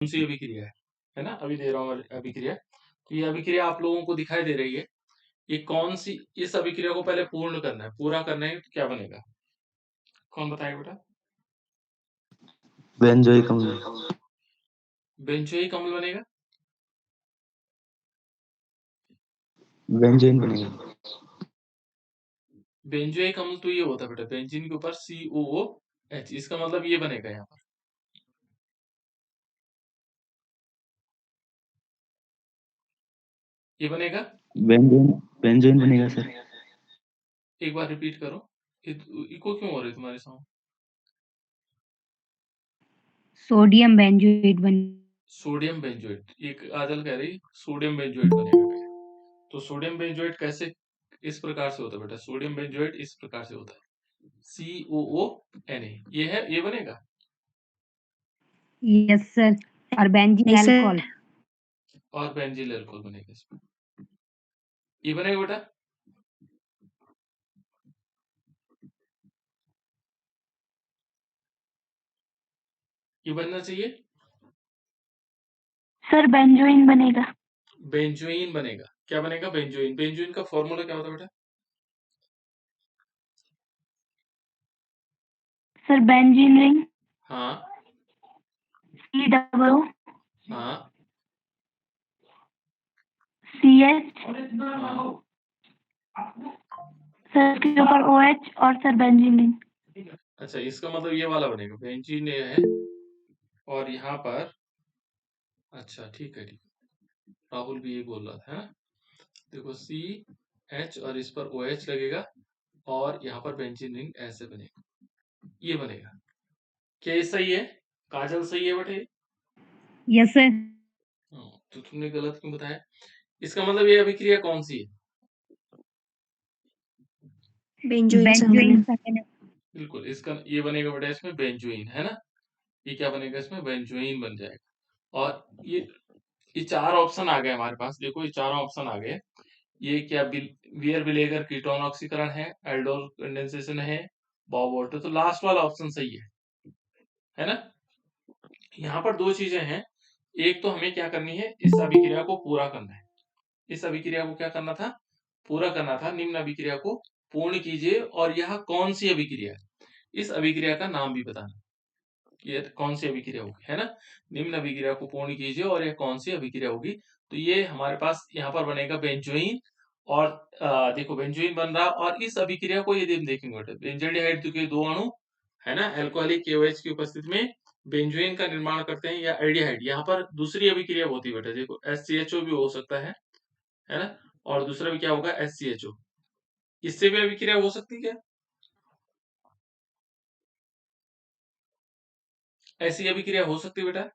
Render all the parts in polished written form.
कौन सी अभिक्रिया है ना, अभी दे रहा हूँ अभिक्रिया। तो ये अभिक्रिया आप लोगों को दिखाई दे रही है। ये कौन सी, इस अभिक्रिया को पहले पूर्ण करना है, पूरा करना है तो क्या बनेगा, कौन बताएगा बेटा? बेंजोइक अम्ल। बेंजोइक अम्ल बनेगा। बेंजीन बनेगा। बेंजोइक अम्ल तो ये होता है बेटा, बेंजीन के ऊपर COOH, इसका मतलब ये बनेगा यहाँ पर। ये बनेगा। बेंजीन बेंजीन बनेगा सर। एक बार रिपीट करो। इको क्यों हो रही है तुम्हारे साउंड? सोडियम बेंजोएट बन सोडियम बेंजोएट, एक आदल कह रही सोडियम बेंजोएट बनेगा क्या? तो सोडियम बेंजोएट कैसे, इस प्रकार से होता है बेटा, सोडियम बेंजोएट इस प्रकार से होता है, COONA, ये है, ये बनेगा। Yes sir. और बेंजीन नहीं सर। अल्कोहल। और बेंजील अल्कोहल बनेगा इसमें। ये बनेगा बेटा। ये बनना चाहिए। सर बेंजोइन बनेगा। बेंजोइन बनेगा। क्या बनेगा? बेंजोइन। बेंजोइन का फॉर्मूला क्या होता है बेटा? सर बेंजीन रिंग हाँ COO हाँ CH हाँ। सर के ऊपर OH और सर बेंजीन रिंग। अच्छा, इसका मतलब ये वाला बनेगा, बेंजीन ये है और यहाँ पर, अच्छा ठीक है ठीक है, राहुल भी ये बोल रहा था, है ना? देखो CH और इस पर OH लगेगा और यहाँ पर बेंजीन रिंग ऐसे बनेगा, ये बनेगा। क्या ये सही है? काजल सही है बेटे? Yes sir. तो तुमने गलत क्यों बताया? इसका मतलब ये अभिक्रिया कौन सी है? बेंजोइन बेंजोइन संघनन। बिल्कुल, इसका ये बनेगा बेटा, इसमें बेंजोइन, है ना? ये क्या बनेगा? इसमें बेंजोइन बन जाएगा। और ये चार ऑप्शन आ गए हमारे पास, देखो ये चारों ऑप्शन आ गए। ये क्या, वियर विलेगर कीटोन ऑक्सीकरण है, एल्डोल कंडेंसेशन है, बॉब वाटर, तो लास्ट वाला ऑप्शन सही है ना? यहाँ पर दो चीजें हैं, एक तो हमें क्या करनी है, इस अभिक्रिया को पूरा करना है। इस अभिक्रिया को क्या करना था? पूरा करना था। निम्न अभिक्रिया को पूर्ण कीजिए और यह कौन सी अभिक्रिया है, इस अभिक्रिया का नाम भी बताना, ये कौन सी अभिक्रिया होगी, है ना? निम्न अभिक्रिया को पूर्ण कीजिए और यह कौन सी अभिक्रिया होगी। तो ये हमारे पास यहाँ पर बनेगा बेंजोइन। और देखो बेंजोइन बन रहा, और इस अभिक्रिया को यदि हम देखेंगे बेटा, बेंजल्डिहाइड के दो अणु, है ना, अल्कोहलिक KOH की उपस्थिति में बेंजोइन का निर्माण करते हैं, या एल्डिहाइड, यहाँ पर दूसरी अभिक्रिया होती है बेटा, देखो SCHO भी हो सकता है ना? और दूसरा भी क्या होगा? SCHO। इससे भी अभिक्रिया हो सकती है क्या? ऐसी अभिक्रिया हो सकती है बेटा?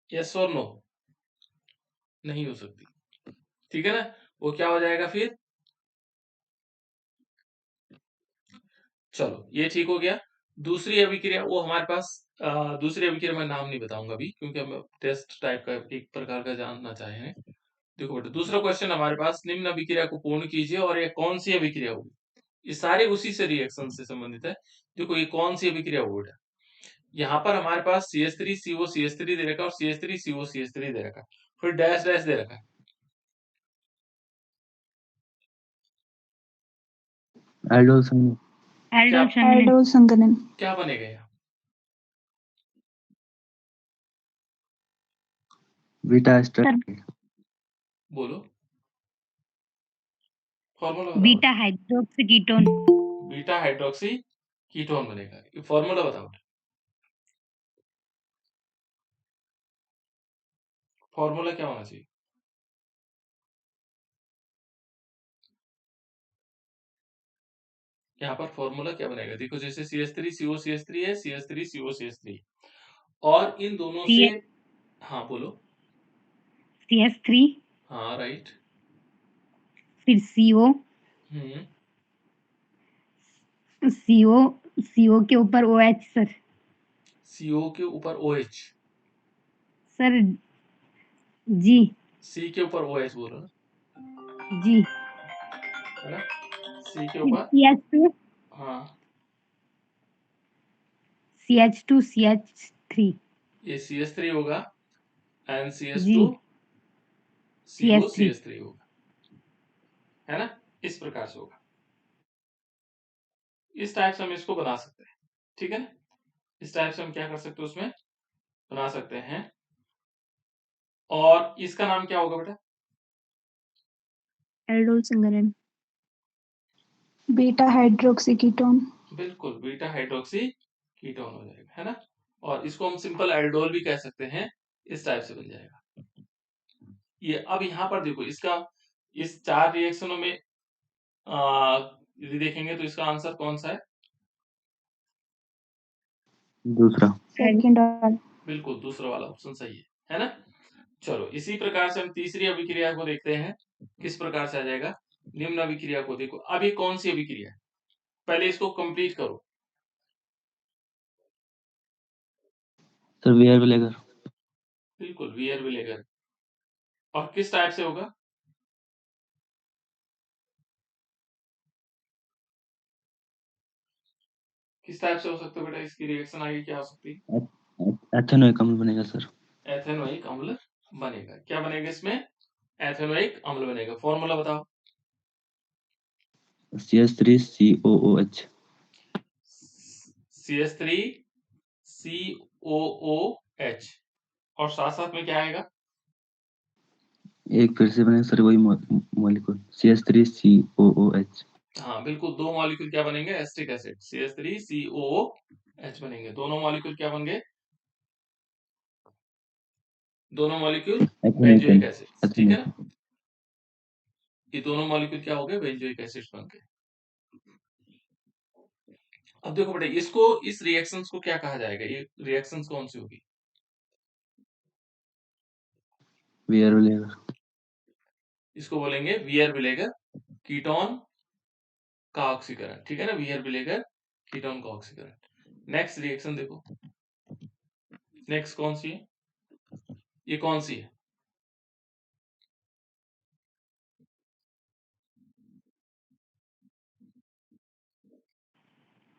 यस और नो? नहीं हो सकती, ठीक है ना? वो क्या हो जाएगा फिर? चलो ये ठीक हो गया। दूसरी अभिक्रिया वो हमारे पास, दूसरी अभिक्रिया मैं नाम नहीं बताऊंगा अभी, क्योंकि हम टेस्ट टाइप का एक प्रकार का जानना चाहे हैं। देखो बेटा, दूसरा क्वेश्चन हमारे पास, निम्न अभिक्रिया को पूर्ण कीजिए और ये कौन सी अभिक्रिया होगी। ये सारे उसी से रिएक्शन से संबंधित है। देखो ये कौन सी अभिक्रिया होगी बेटा, यहाँ पर हमारे पास CH3CO CH3 दे रखा है और CH3CO CH3 दे रखा है, फिर डैश डैश दे रखा है। एल्डोल संघनन। एल्डोल संघनन। क्या बनेगा यहाँ? Beta ester. बोलो फॉर्मूला बताओ। Beta hydroxy ketone. Beta hydroxy ketone बनेगा, ये फॉर्मूला बताओ। फॉर्मूला क्या होना चाहिए? यहाँ पर फॉर्मूला क्या बनेगा? देखो जैसे CH3CO CH3 है, CH3CO CH3, और इन दोनों से, हाँ बोलो। CH3 हाँ राइट। फिर CO, हम्म। CO के ऊपर OH सर। CO के ऊपर OH। सर जी। C के ऊपर OH बोलो ना, जी। है ना? C के फिर ऊपर, CH2, हाँ CH2 CH3 ये CH3 होगा and ji CH2 CO CH3 CH3 होगा, है ना? इस प्रकार से होगा। इस टाइप से हम इसको बना सकते हैं, ठीक है ना? इस टाइप से हम क्या कर सकते हैं, उसमें बना सकते हैं। और इसका नाम क्या होगा बेटा? एल्डोल संघनन। Beta hydroxy ketone. बिल्कुल, बीटा हाइड्रोक्सी कीटोन हो जाएगा, है ना? और इसको हम सिंपल एल्डोल भी कह सकते हैं, इस टाइप से बन जाएगा। ये अब यहाँ पर देखो, इसका इस 4 रिएक्शनों में यदि देखेंगे तो इसका आंसर कौन सा है? दूसरा। सेकंड। बिल्कुल, दूसरा वाला ऑप्शन सही है ना? चलो, इसी प्रकार से हम तीसरी अभिक्रिया को देखते हैं, किस प्रकार से आ जाएगा। निम्न अभिक्रिया को देखो, अब ये कौन सी अभिक्रिया है? पहले इसको कंप्लीट करो। Sir where villager. बिल्कुल, वियर विलेगर। और किस टाइप से होगा? किस टाइप से हो सकता है बेटा? इसकी रिएक्शन आगे क्या हो सकती है? एथेनोइक अम्ल बनेगा सर। एथेनोइक अम्ल बनेगा। क्या बनेगा इसमें? एथेनोइक अम्ल बनेगा। फॉर्मूला बताओ। CH3COOH। CH3COOH। और साथ साथ में क्या आएगा? एक फिर से बनेगा सर वही मॉलिक्यूल CH3COOH। हाँ बिल्कुल, दो मॉलिक्यूल क्या बनेंगे? एसिटिक एसिड CH3COOH बनेंगे। दोनों मॉलिक्यूल क्या बन गए? दोनों मॉलिक्यूल बेंजोइक एसिड, ठीक है ना? ये दोनों मॉलिक्यूल क्या हो गए? बेंजोइक एसिड बन गए। अब देखो बेटा, इसको इस रिएक्शंस को क्या कहा जाएगा? ये रिएक्शंस कौन सी होगी? वेयर विलेगर। इसको बोलेंगे वियर विलेगर कीटोन का ऑक्सीकरण, ठीक है ना? वियर विलेगर कीटोन का ऑक्सीकरण। नेक्स्ट रिएक्शन देखो, नेक्स्ट कौन सी है? ये कौन सी है?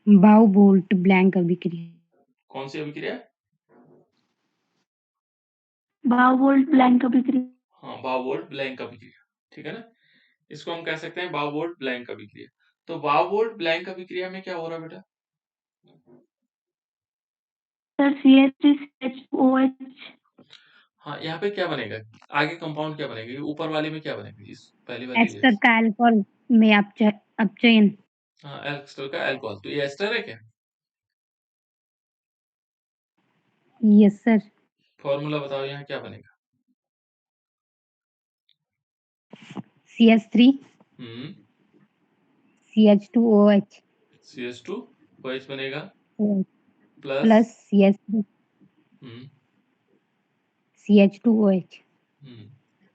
बाउवोल्ट ब्लैंक अभिक्रिया। कौन सी अभिक्रिया? बाउवोल्ट ब्लैंक अभिक्रिया। हाँ, बाउवोल्ट ब्लैंक अभिक्रिया, ठीक है ना? इसको हम कह सकते हैं बाउवोल्ट ब्लैंक अभिक्रिया। तो बाउवोल्ट ब्लैंक अभिक्रिया में क्या हो रहा है बेटा? Sir CH3CHOH। हाँ, यहाँ पे क्या बनेगा? आगे कंपाउंड क्या बनेगा? ये ऊपर वाले में क्या बनेगा? इस पहली वाली एस्टर का अल्कोहल में अपचयन। हाँ, एस्टर का अल्कोहल। तो ये एस्टर है क्या? Yes sir. फॉर्मूला बताओ, यहाँ क्या बनेगा? CH3 हम्म, CH2OH CH2OH बनेगा प्लस प्लस CH3 हम्म CH2OH।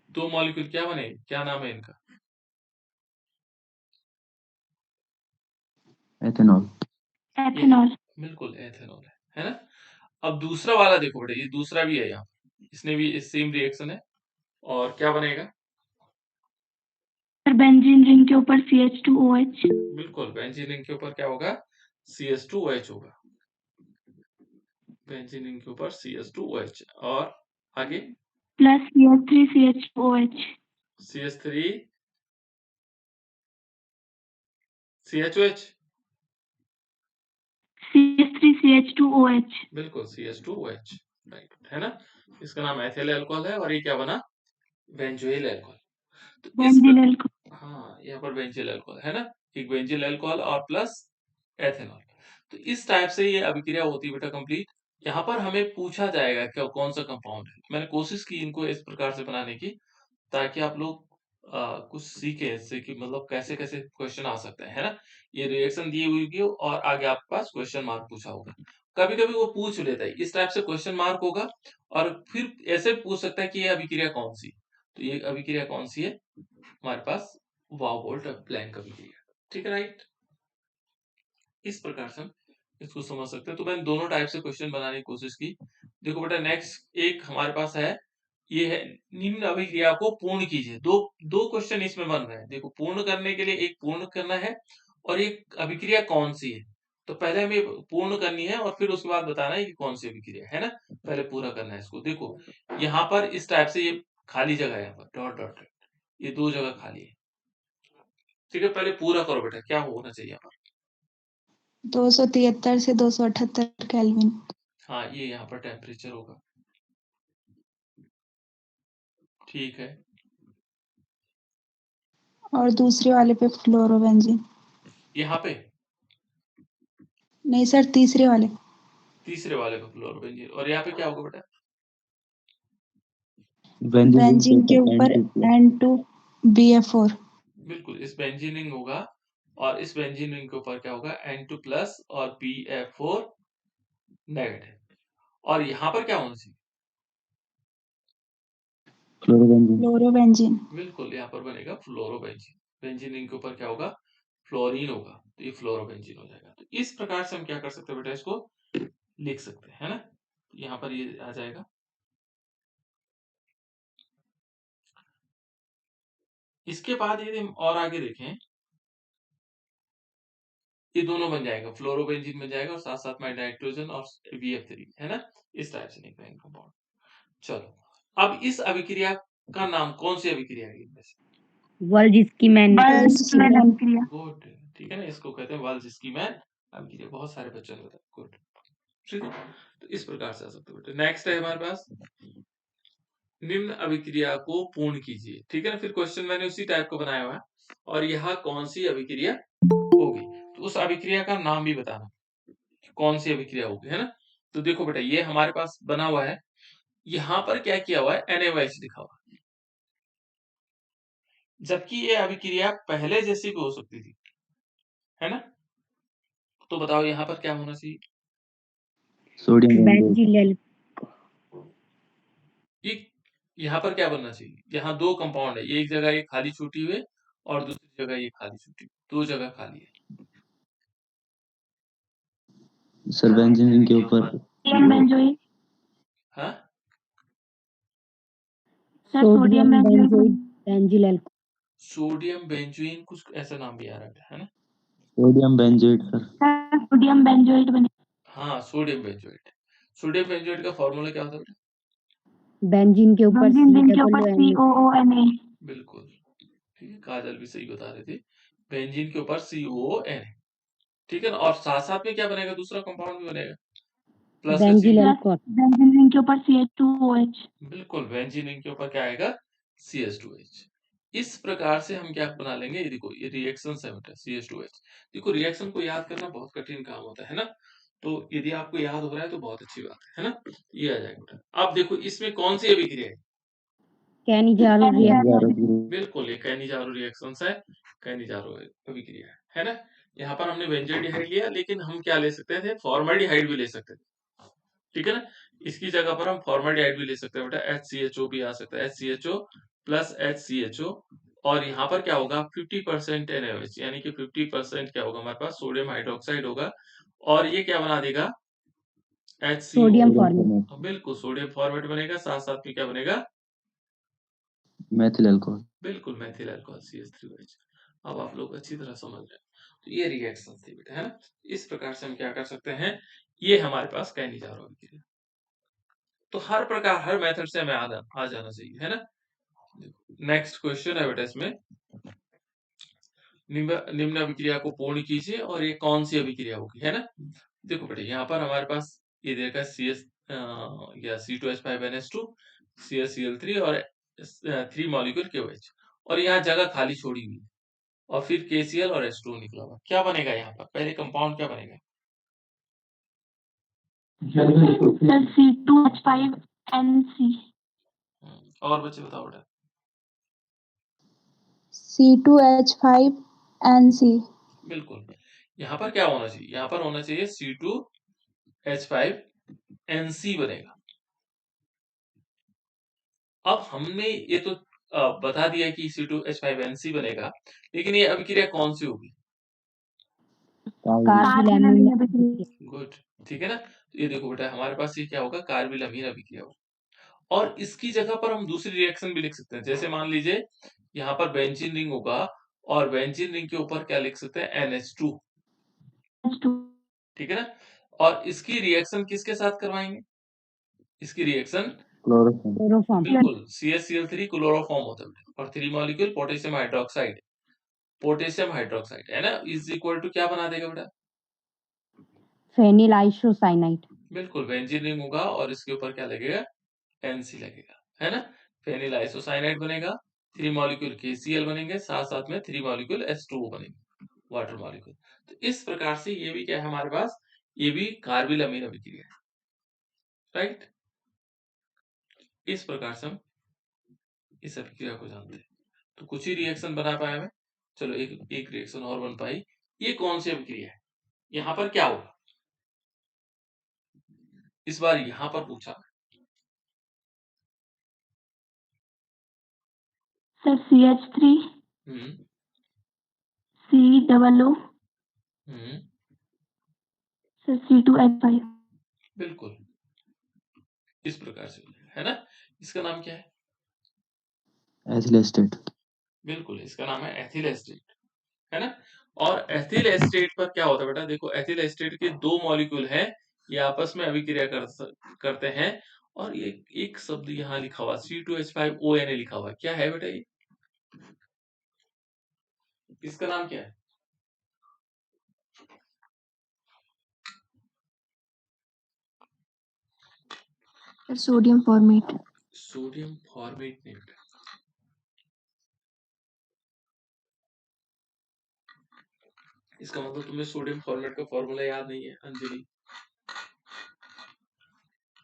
दो मॉलिक्यूल क्या बने? क्या नाम है इनका? एथेनॉल। एथेनॉल। बिल्कुल एथेनॉल है ना? अब दूसरा वाला देखो बेटा, ये दूसरा भी है यहाँ, इसने भी सेम रिएक्शन है। और क्या बनेगा? सर बेंजीन रिंग के ऊपर CH2OH। बिल्कुल, बेंजीन रिंग के ऊपर क्या होगा? CH2OH होगा। बेंजीन रिंग के ऊपर CH2OH। और आगे plus CH3CH2OH। CH3 CHOH। CH3CH2OH। बिल्कुल CH2OH, राइट, है ना? इसका नाम एथिल अल्कोहल है। और ये क्या बना? Benzoyl alcohol. तो बेंजीन अल्कोहल। हाँ, यहाँ पर बेंजील अल्कोहल है ना? एक बेंजील अल्कोहल और प्लस एथेनॉल। तो इस टाइप से ये अभिक्रिया होती है बेटा कंप्लीट। यहाँ पर हमें पूछा जाएगा क्या कौन सा कंपाउंड है। मैंने कोशिश की इनको इस प्रकार से बनाने की, ताकि आप लोग कुछ सीखे इससे कि मतलब कैसे कैसे क्वेश्चन आ सकते हैं, है ना? ये रिएक्शन दी हुई होगी और आगे आपके पास क्वेश्चन मार्क पूछा होगा। कभी कभी वो पूछ लेता है, इस टाइप से क्वेश्चन मार्क होगा। और फिर ऐसे पूछ सकता है कि ये अभिक्रिया कौन सी? तो ये अभिक्रिया कौन सी है हमारे पास? वावोल्ट ब्लैंक अभिक्रिया, ठीक है, राइट? इस प्रकार से हम इसको समझ सकते हैं। तो मैंने दोनों टाइप से क्वेश्चन बनाने की कोशिश की। देखो बेटा, नेक्स्ट एक हमारे पास है, ये है निम्न अभिक्रिया को पूर्ण कीजिए। दो दो क्वेश्चन इसमें बन रहे हैं। देखो, पूर्ण करने के लिए एक पूर्ण करना है और एक अभिक्रिया कौन सी है। तो पहले हमें पूर्ण करनी है और फिर उसके बाद बताना है कि कौन सी अभिक्रिया है ना। पहले पूरा करना है इसको। देखो यहाँ पर इस टाइप से ये खाली जगह है, यहाँ पर डॉट डॉट डॉट, ये 2 जगह खाली है। ठीक है, पहले पूरा करो बेटा, क्या होना चाहिए यहाँ पर। 273 से 278 केल्विन। हाँ, ये यहाँ पर टेम्परेचर होगा। ठीक है, और दूसरे वाले पे फ्लोरोबेंजीन। यहाँ पे नहीं सर, तीसरे वाले। तीसरे वाले पे फ्लोरोबेंजीन, और यहाँ पे क्या होगा बेटा। बेंजीन के ऊपर N2BF4। बिल्कुल, इस बेंजीन रिंग होगा और इस बेंजीन रिंग के ऊपर क्या होगा, N2+ और BF4 नेगेटिव। और यहाँ पर क्या होना चाहिए, फ्लोरोबेंजीन। बिल्कुल यहाँ पर बनेगा फ्लोरोबेंजीन। बेंजीन रिंग के ऊपर क्या होगा, फ्लोरीन होगा, तो ये फ्लोरोबेंजीन हो जाएगा। तो इस प्रकार से हम क्या कर सकते हैं बेटा, इसको लिख सकते हैं, है ना। यहाँ पर ये आ जाएगा। इसके बाद यदि हम और आगे देखें, ये दोनों बन जाएगा, फ्लोरोबेंजीन बन जाएगा और साथ साथ में नाइट्रोजन और BF3, है ना। इस टाइप से निकलेंगे कंपाउंड। चलो, अब इस अभिक्रिया का नाम कौन सी अभिक्रिया है इनमें से। वल्जिस्कीमैन अभिक्रिया। गुड, ठीक है ना, इसको कहते हैं वल्जिस्कीमैन अभिक्रिया। बहुत सारे बच्चों ने बताया, गुड। ठीक है, तो इस प्रकार से आ सकते हो। नेक्स्ट है हमारे पास, निम्न अभिक्रिया को पूर्ण कीजिए। ठीक है ना, फिर क्वेश्चन मैंने उसी टाइप का बनाया हुआ है, और यह कौन सी अभिक्रिया होगी, तो उस अभिक्रिया का नाम भी बताना, कौन सी अभिक्रिया होगी, है ना। तो देखो बेटा, ये हमारे पास बना हुआ है, यहाँ पर क्या किया हुआ है, NaOH लिखा हुआ है, जबकि ये अभिक्रिया पहले जैसी भी हो सकती थी, है ना। तो बताओ यहाँ पर क्या होना चाहिए, सोडियम बेंजील ये यहाँ पर क्या बनना चाहिए, यहाँ 2 कंपाउंड है, एक जगह ये खाली छूटी हुई और दूसरी जगह ये खाली छूटी, 2 जगह खाली है। सर बेंजीन के ऊपर बेंजोइट। हाँ, sodium benzoate बेंजील alcohol. Sodium benzoin, कुछ ऐसा नाम भी आ रहा है ना। Sodium benzoate sir. Sodium benzoate बने। हाँ, सोडियम बेंजोइट। सोडियम बेंजोइट का फॉर्मूला क्या होता है बेटा, बेंजीन के ऊपर COONA। बिल्कुल ठीक है, काजल भी सही बता रहे थे, बेंजीन के ऊपर COON, ठीक है ना। और साथ साथ में क्या बनेगा, दूसरा कंपाउंड भी बनेगा, प्लस का बेंजील चिन्ह। अल्कोहल। बेंजीन के ऊपर CH2OH। बिल्कुल, बेंजीन रिंग के ऊपर क्या आएगा, CH2H। इस प्रकार से हम क्या बना लेंगे, ये देखो, ये रिएक्शन है बेटा, CH2H। देखो, रिएक्शन को याद करना बहुत कठिन काम होता है ना, तो यदि आपको याद हो रहा है तो बहुत अच्छी बात है ना। ये आ जाएगा बेटा। अब देखो, इसमें कौन सी अभिक्रिया है, कैनिजारो रिएक्शन। बिल्कुल ये कैनिजारो रिएक्शंस है, कैनिजारो अभिक्रिया है ना। यहाँ पर हमने बेंजोइडिहाइड लिया, लेकिन हम क्या ले सकते थे, फॉर्मल्डिहाइड भी ले सकते थे, ठीक है ना। इसकी जगह पर हम फॉर्मल्डिहाइड भी ले सकते हैं बेटा, HCHO भी आ सकता है, HCHO प्लस HCHO, और यहाँ पर क्या होगा, 50% NaOH, यानी कि 50% क्या होगा हमारे पास, सोडियम हाइड्रोक्साइड होगा, और ये क्या बना देगा, HCO। Sodium format. बिल्कुल, सोडियम फॉर्मेट बनेगा, साथ साथ में क्या बनेगा, मैथिल अल्कोहल। बिल्कुल, मैथिल अल्कोहल CH3OH। अब आप लोग अच्छी तरह समझ रहे हैं। तो ये रिएक्शन थी बेटा, है ना। इस प्रकार से हम क्या कर सकते हैं, ये हमारे पास कैनिजारो अभिक्रिया। तो हर प्रकार, हर मेथड से हमें आ जाना चाहिए, है ना। नेक्स्ट क्वेश्चन है बेटा इसमें, निम्न अभिक्रिया को पूर्ण कीजिए और ये कौन सी अभिक्रिया होगी, है ना। देखो बेटा, यहाँ पर हमारे पास ये देखा या C2H5NH2, CaCl3 और 3 मॉलिक्यूल KOH, और यहाँ जगह खाली छोड़ी हुई, और फिर KCl और H2 निकला हुआ। क्या बनेगा यहाँ पर, पहले कंपाउंड क्या बनेगा, C2H5NC। और बच्चे बताओ बेटा। C2H5NC। बिल्कुल, यहाँ पर क्या होना चाहिए, यहाँ पर होना चाहिए C2H5NC बनेगा। अब हमने ये तो बता दिया कि C2H5NC बनेगा, लेकिन ये अभिक्रिया कौन सी होगी, कार्बोलैमिन अभिक्रिया। गुड, ठीक है ना। तो ये देखो बेटा, हमारे पास ये क्या होगा, कार्बिलअमीन अभिक्रिया होगा, और इसकी जगह पर हम दूसरी रिएक्शन भी लिख सकते हैं। जैसे मान लीजिए यहाँ पर बेंजीन रिंग होगा, और बेंजीन रिंग के ऊपर क्या लिख सकते हैं, NH2, ठीक है ना। और इसकी रिएक्शन किसके साथ करवाएंगे, इसकी रिएक्शन क्लोरोफॉर्म क्लोरोफॉर्म बिल्कुल CaCl3 क्लोरोफॉर्म होता है और 3 मॉलिक्यूल पोटेशियम हाइड्रोक्साइड है ना, इज इक्वल टू क्या बना देगा बेटा, फेनिल आइसोसाइनाइड। बिल्कुल बेंजीन रिंग होगा और इसके ऊपर क्या लगेगा, NC लगेगा, है ना। फेनिल आइसोसाइनाइड बनेगा, 3 मॉलिक्यूल KCl बनेंगे, साथ साथ में 3 मॉलिक्यूल H2O बनेंगे, वाटर मॉलिक्यूल। तो इस प्रकार से ये भी क्या है हमारे पास, ये भी कार्बिल अमीन अभिक्रिया है, राइट। इस प्रकार से हम इस अभिक्रिया को जानते हैं। तो कुछ ही रिएक्शन बना पाया मैं, चलो एक रिएक्शन और बन पाई। ये कौन सी अभिक्रिया है, यहाँ पर क्या होगा, इस बार यहाँ पर पूछा। सर CH3 हम्म COO हम्म सर C2H5। बिल्कुल इस प्रकार से है ना। इसका नाम क्या है, एथिल एस्टेट। बिल्कुल इसका नाम है एथिल एस्टेट, है ना। और एथिल एस्टेट पर क्या होता है बेटा, देखो एथिल एस्टेट के 2 मॉलिक्यूल हैं, ये आपस में अभिक्रिया करते हैं। और ये एक शब्द यहाँ लिखा हुआ C2H5ONA लिखा हुआ है, क्या है बेटा ये, इसका नाम क्या है, सोडियम फॉर्मेट। सोडियम फॉर्मेट नहीं बेटा, इसका मतलब तुम्हें सोडियम फॉर्मेट का फॉर्मूला याद नहीं है अंजलि।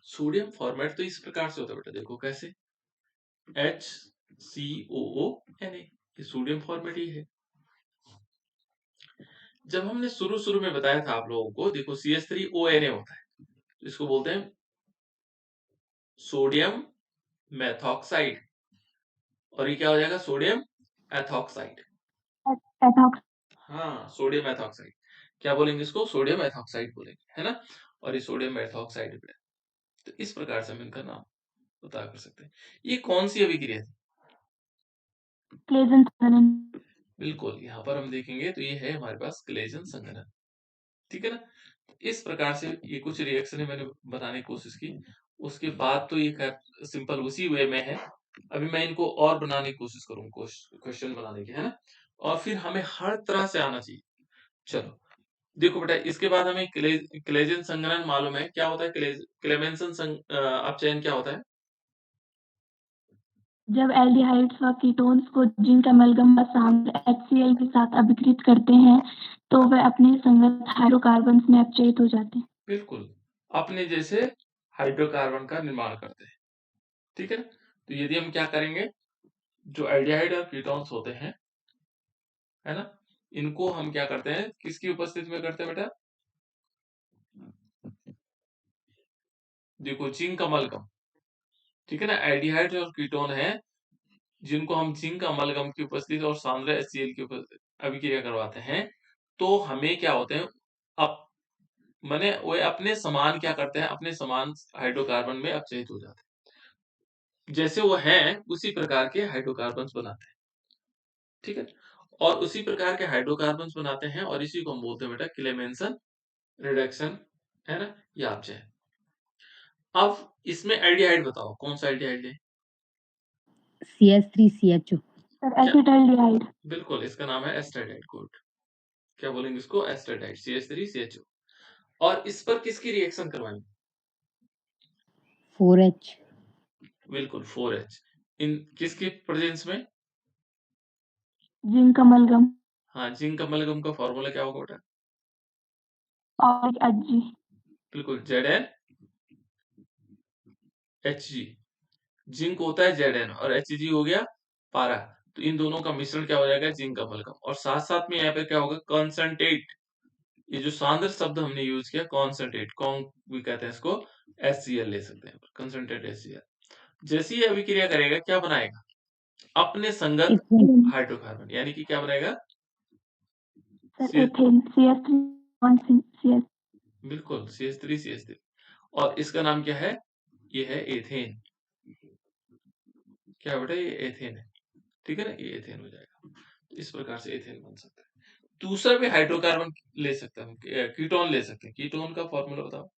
सोडियम फॉर्मेट तो इस प्रकार से होता है बेटा, देखो कैसे, HCOONA, ये सोडियम फॉर्मेट ही है। जब हमने शुरू में बताया था आप लोगों को, देखो CH3ONA होता है, तो इसको बोलते हैं सोडियम मेथॉक्साइड, और ये क्या हो जाएगा, सोडियम एथॉक्साइड। एथॉक्स हाँ सोडियम एथॉक्साइड, क्या बोलेंगे इसको, सोडियम एथॉक्साइड बोलेंगे, है ना। और ये सोडियम एथॉक्साइड है। तो इस प्रकार से हम इनका नाम पता कर सकते हैं। ये कौन सी अभिक्रिया थी, क्लेजन संघनन। बिल्कुल यहाँ पर हम देखेंगे तो ये है हमारे पास क्लेजन संघनन, ठीक है ना। इस प्रकार से ये कुछ रिएक्शन मैंने बनाने की कोशिश की, उसके बाद तो ये सिंपल उसी वे में है। अभी मैं इनको और बनाने की कोशिश करूंगा, क्वेश्चन बनाने की, है ना। और फिर हमें हर तरह से आना चाहिए। चलो देखो बेटा, इसके बाद हमें क्लेजन संघनन मालूम है, क्या होता है क्लेमेंसन अपचयन क्या होता है, जब एल्डिहाइड्स व कीटोन्स को जिंक अमलगम व सांद्र HCl के साथ अभिक्रित करते हैं तो वे अपने संगत हाइड्रोकार्बन्स में अपचयित हो जाते हैं। बिल्कुल अपने जैसे हाइड्रोकार्बन का निर्माण करते हैं, ठीक है ना। तो यदि हम क्या करेंगे, जो एल्डिहाइड और कीटोन्स होते हैं, है ना, इनको हम क्या करते हैं, किसकी उपस्थिति में करते हैं बेटा, देखो जिंक अमलगम, ठीक है ना। एल्डिहाइड और कीटोन है जिनको हम जिंक अमलगम की उपस्थिति और सांद्र HCl की अभिक्रिया करवाते हैं, तो हमें क्या होते हैं, अब माने वे अपने समान क्या करते हैं, अपने समान हाइड्रोकार्बन में अपचयित हो जाते हैं, जैसे वो हैं उसी प्रकार के हाइड्रोकार्बन्स बनाते हैं, ठीक है। और उसी प्रकार के हाइड्रोकार्बन्स बनाते हैं, और इसी को हम बोलते हैं बेटा क्लेमेंसन रिडक्शन, है ना, या अपचयन। अब इसमें एल्डिहाइड बताओ, कौन सा एल्डिहाइड है, CH3CHO। Sir acetaldehyde. बिल्कुल इसका नाम है एस्टरडाइड, गुड, क्या बोलेंगे इसको, एस्टरडाइड CH3CHO। और इस पर किसकी रिएक्शन करवाएंगे, 4H। बिल्कुल 4H, इन किसके प्रेजेंस में, जिंक अमलगम हाँ जिंक अमलगम का फॉर्मूला क्या होगा बेटा, और Hg। बिल्कुल ZnHg, जिंक होता है Zn और Hg हो गया पारा, तो इन दोनों का मिश्रण क्या हो जाएगा, जिंक अमलगम। और साथ साथ में यहाँ पे क्या होगा, कॉन्सेंट्रेट, ये जो सांद्र शब्द हमने यूज किया कॉन्सेंट्रेट, कौन भी कहते हैं इसको, HCl ले सकते हैं, कंसंट्रेट HCl। जैसे ही अभिक्रिया करेगा क्या बनाएगा, अपने संगत इथेन। हाइड्रोकार्बन, यानी कि क्या बनाएगा, सर एथेन CH3 बिल्कुल CH3 और इसका नाम क्या है, ये है एथेन, क्या बेटा, ये एथेन है, ठीक है ना, ये एथेन हो जाएगा। तो इस प्रकार से एथेन बन सकता है। दूसरा भी हाइड्रोकार्बन ले सकते हैं, कीटोन ले सकते हैं। कीटोन का फॉर्मूला बताओ।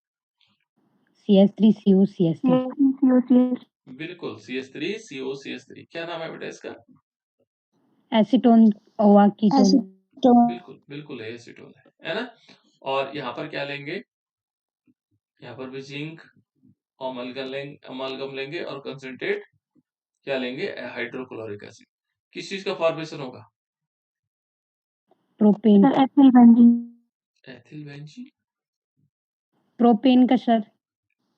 CH3COCH3 CH3COCH बिल्कुल, CH3COCH3। क्या नाम है बेटा इसका? एसीटोन ओवा कीटोन बिल्कुल बिल्कुल एसीटोन है ना। और यहाँ पर क्या लेंगे? यहाँ पर भी जिंक अमालगम लेंगे और कंसंट्रेट क्या लेंगे? Hydrochloric acid. किस चीज का फॉर्मेशन होगा? Propane sir ethyl benzene ethyl benzene. Propane का सर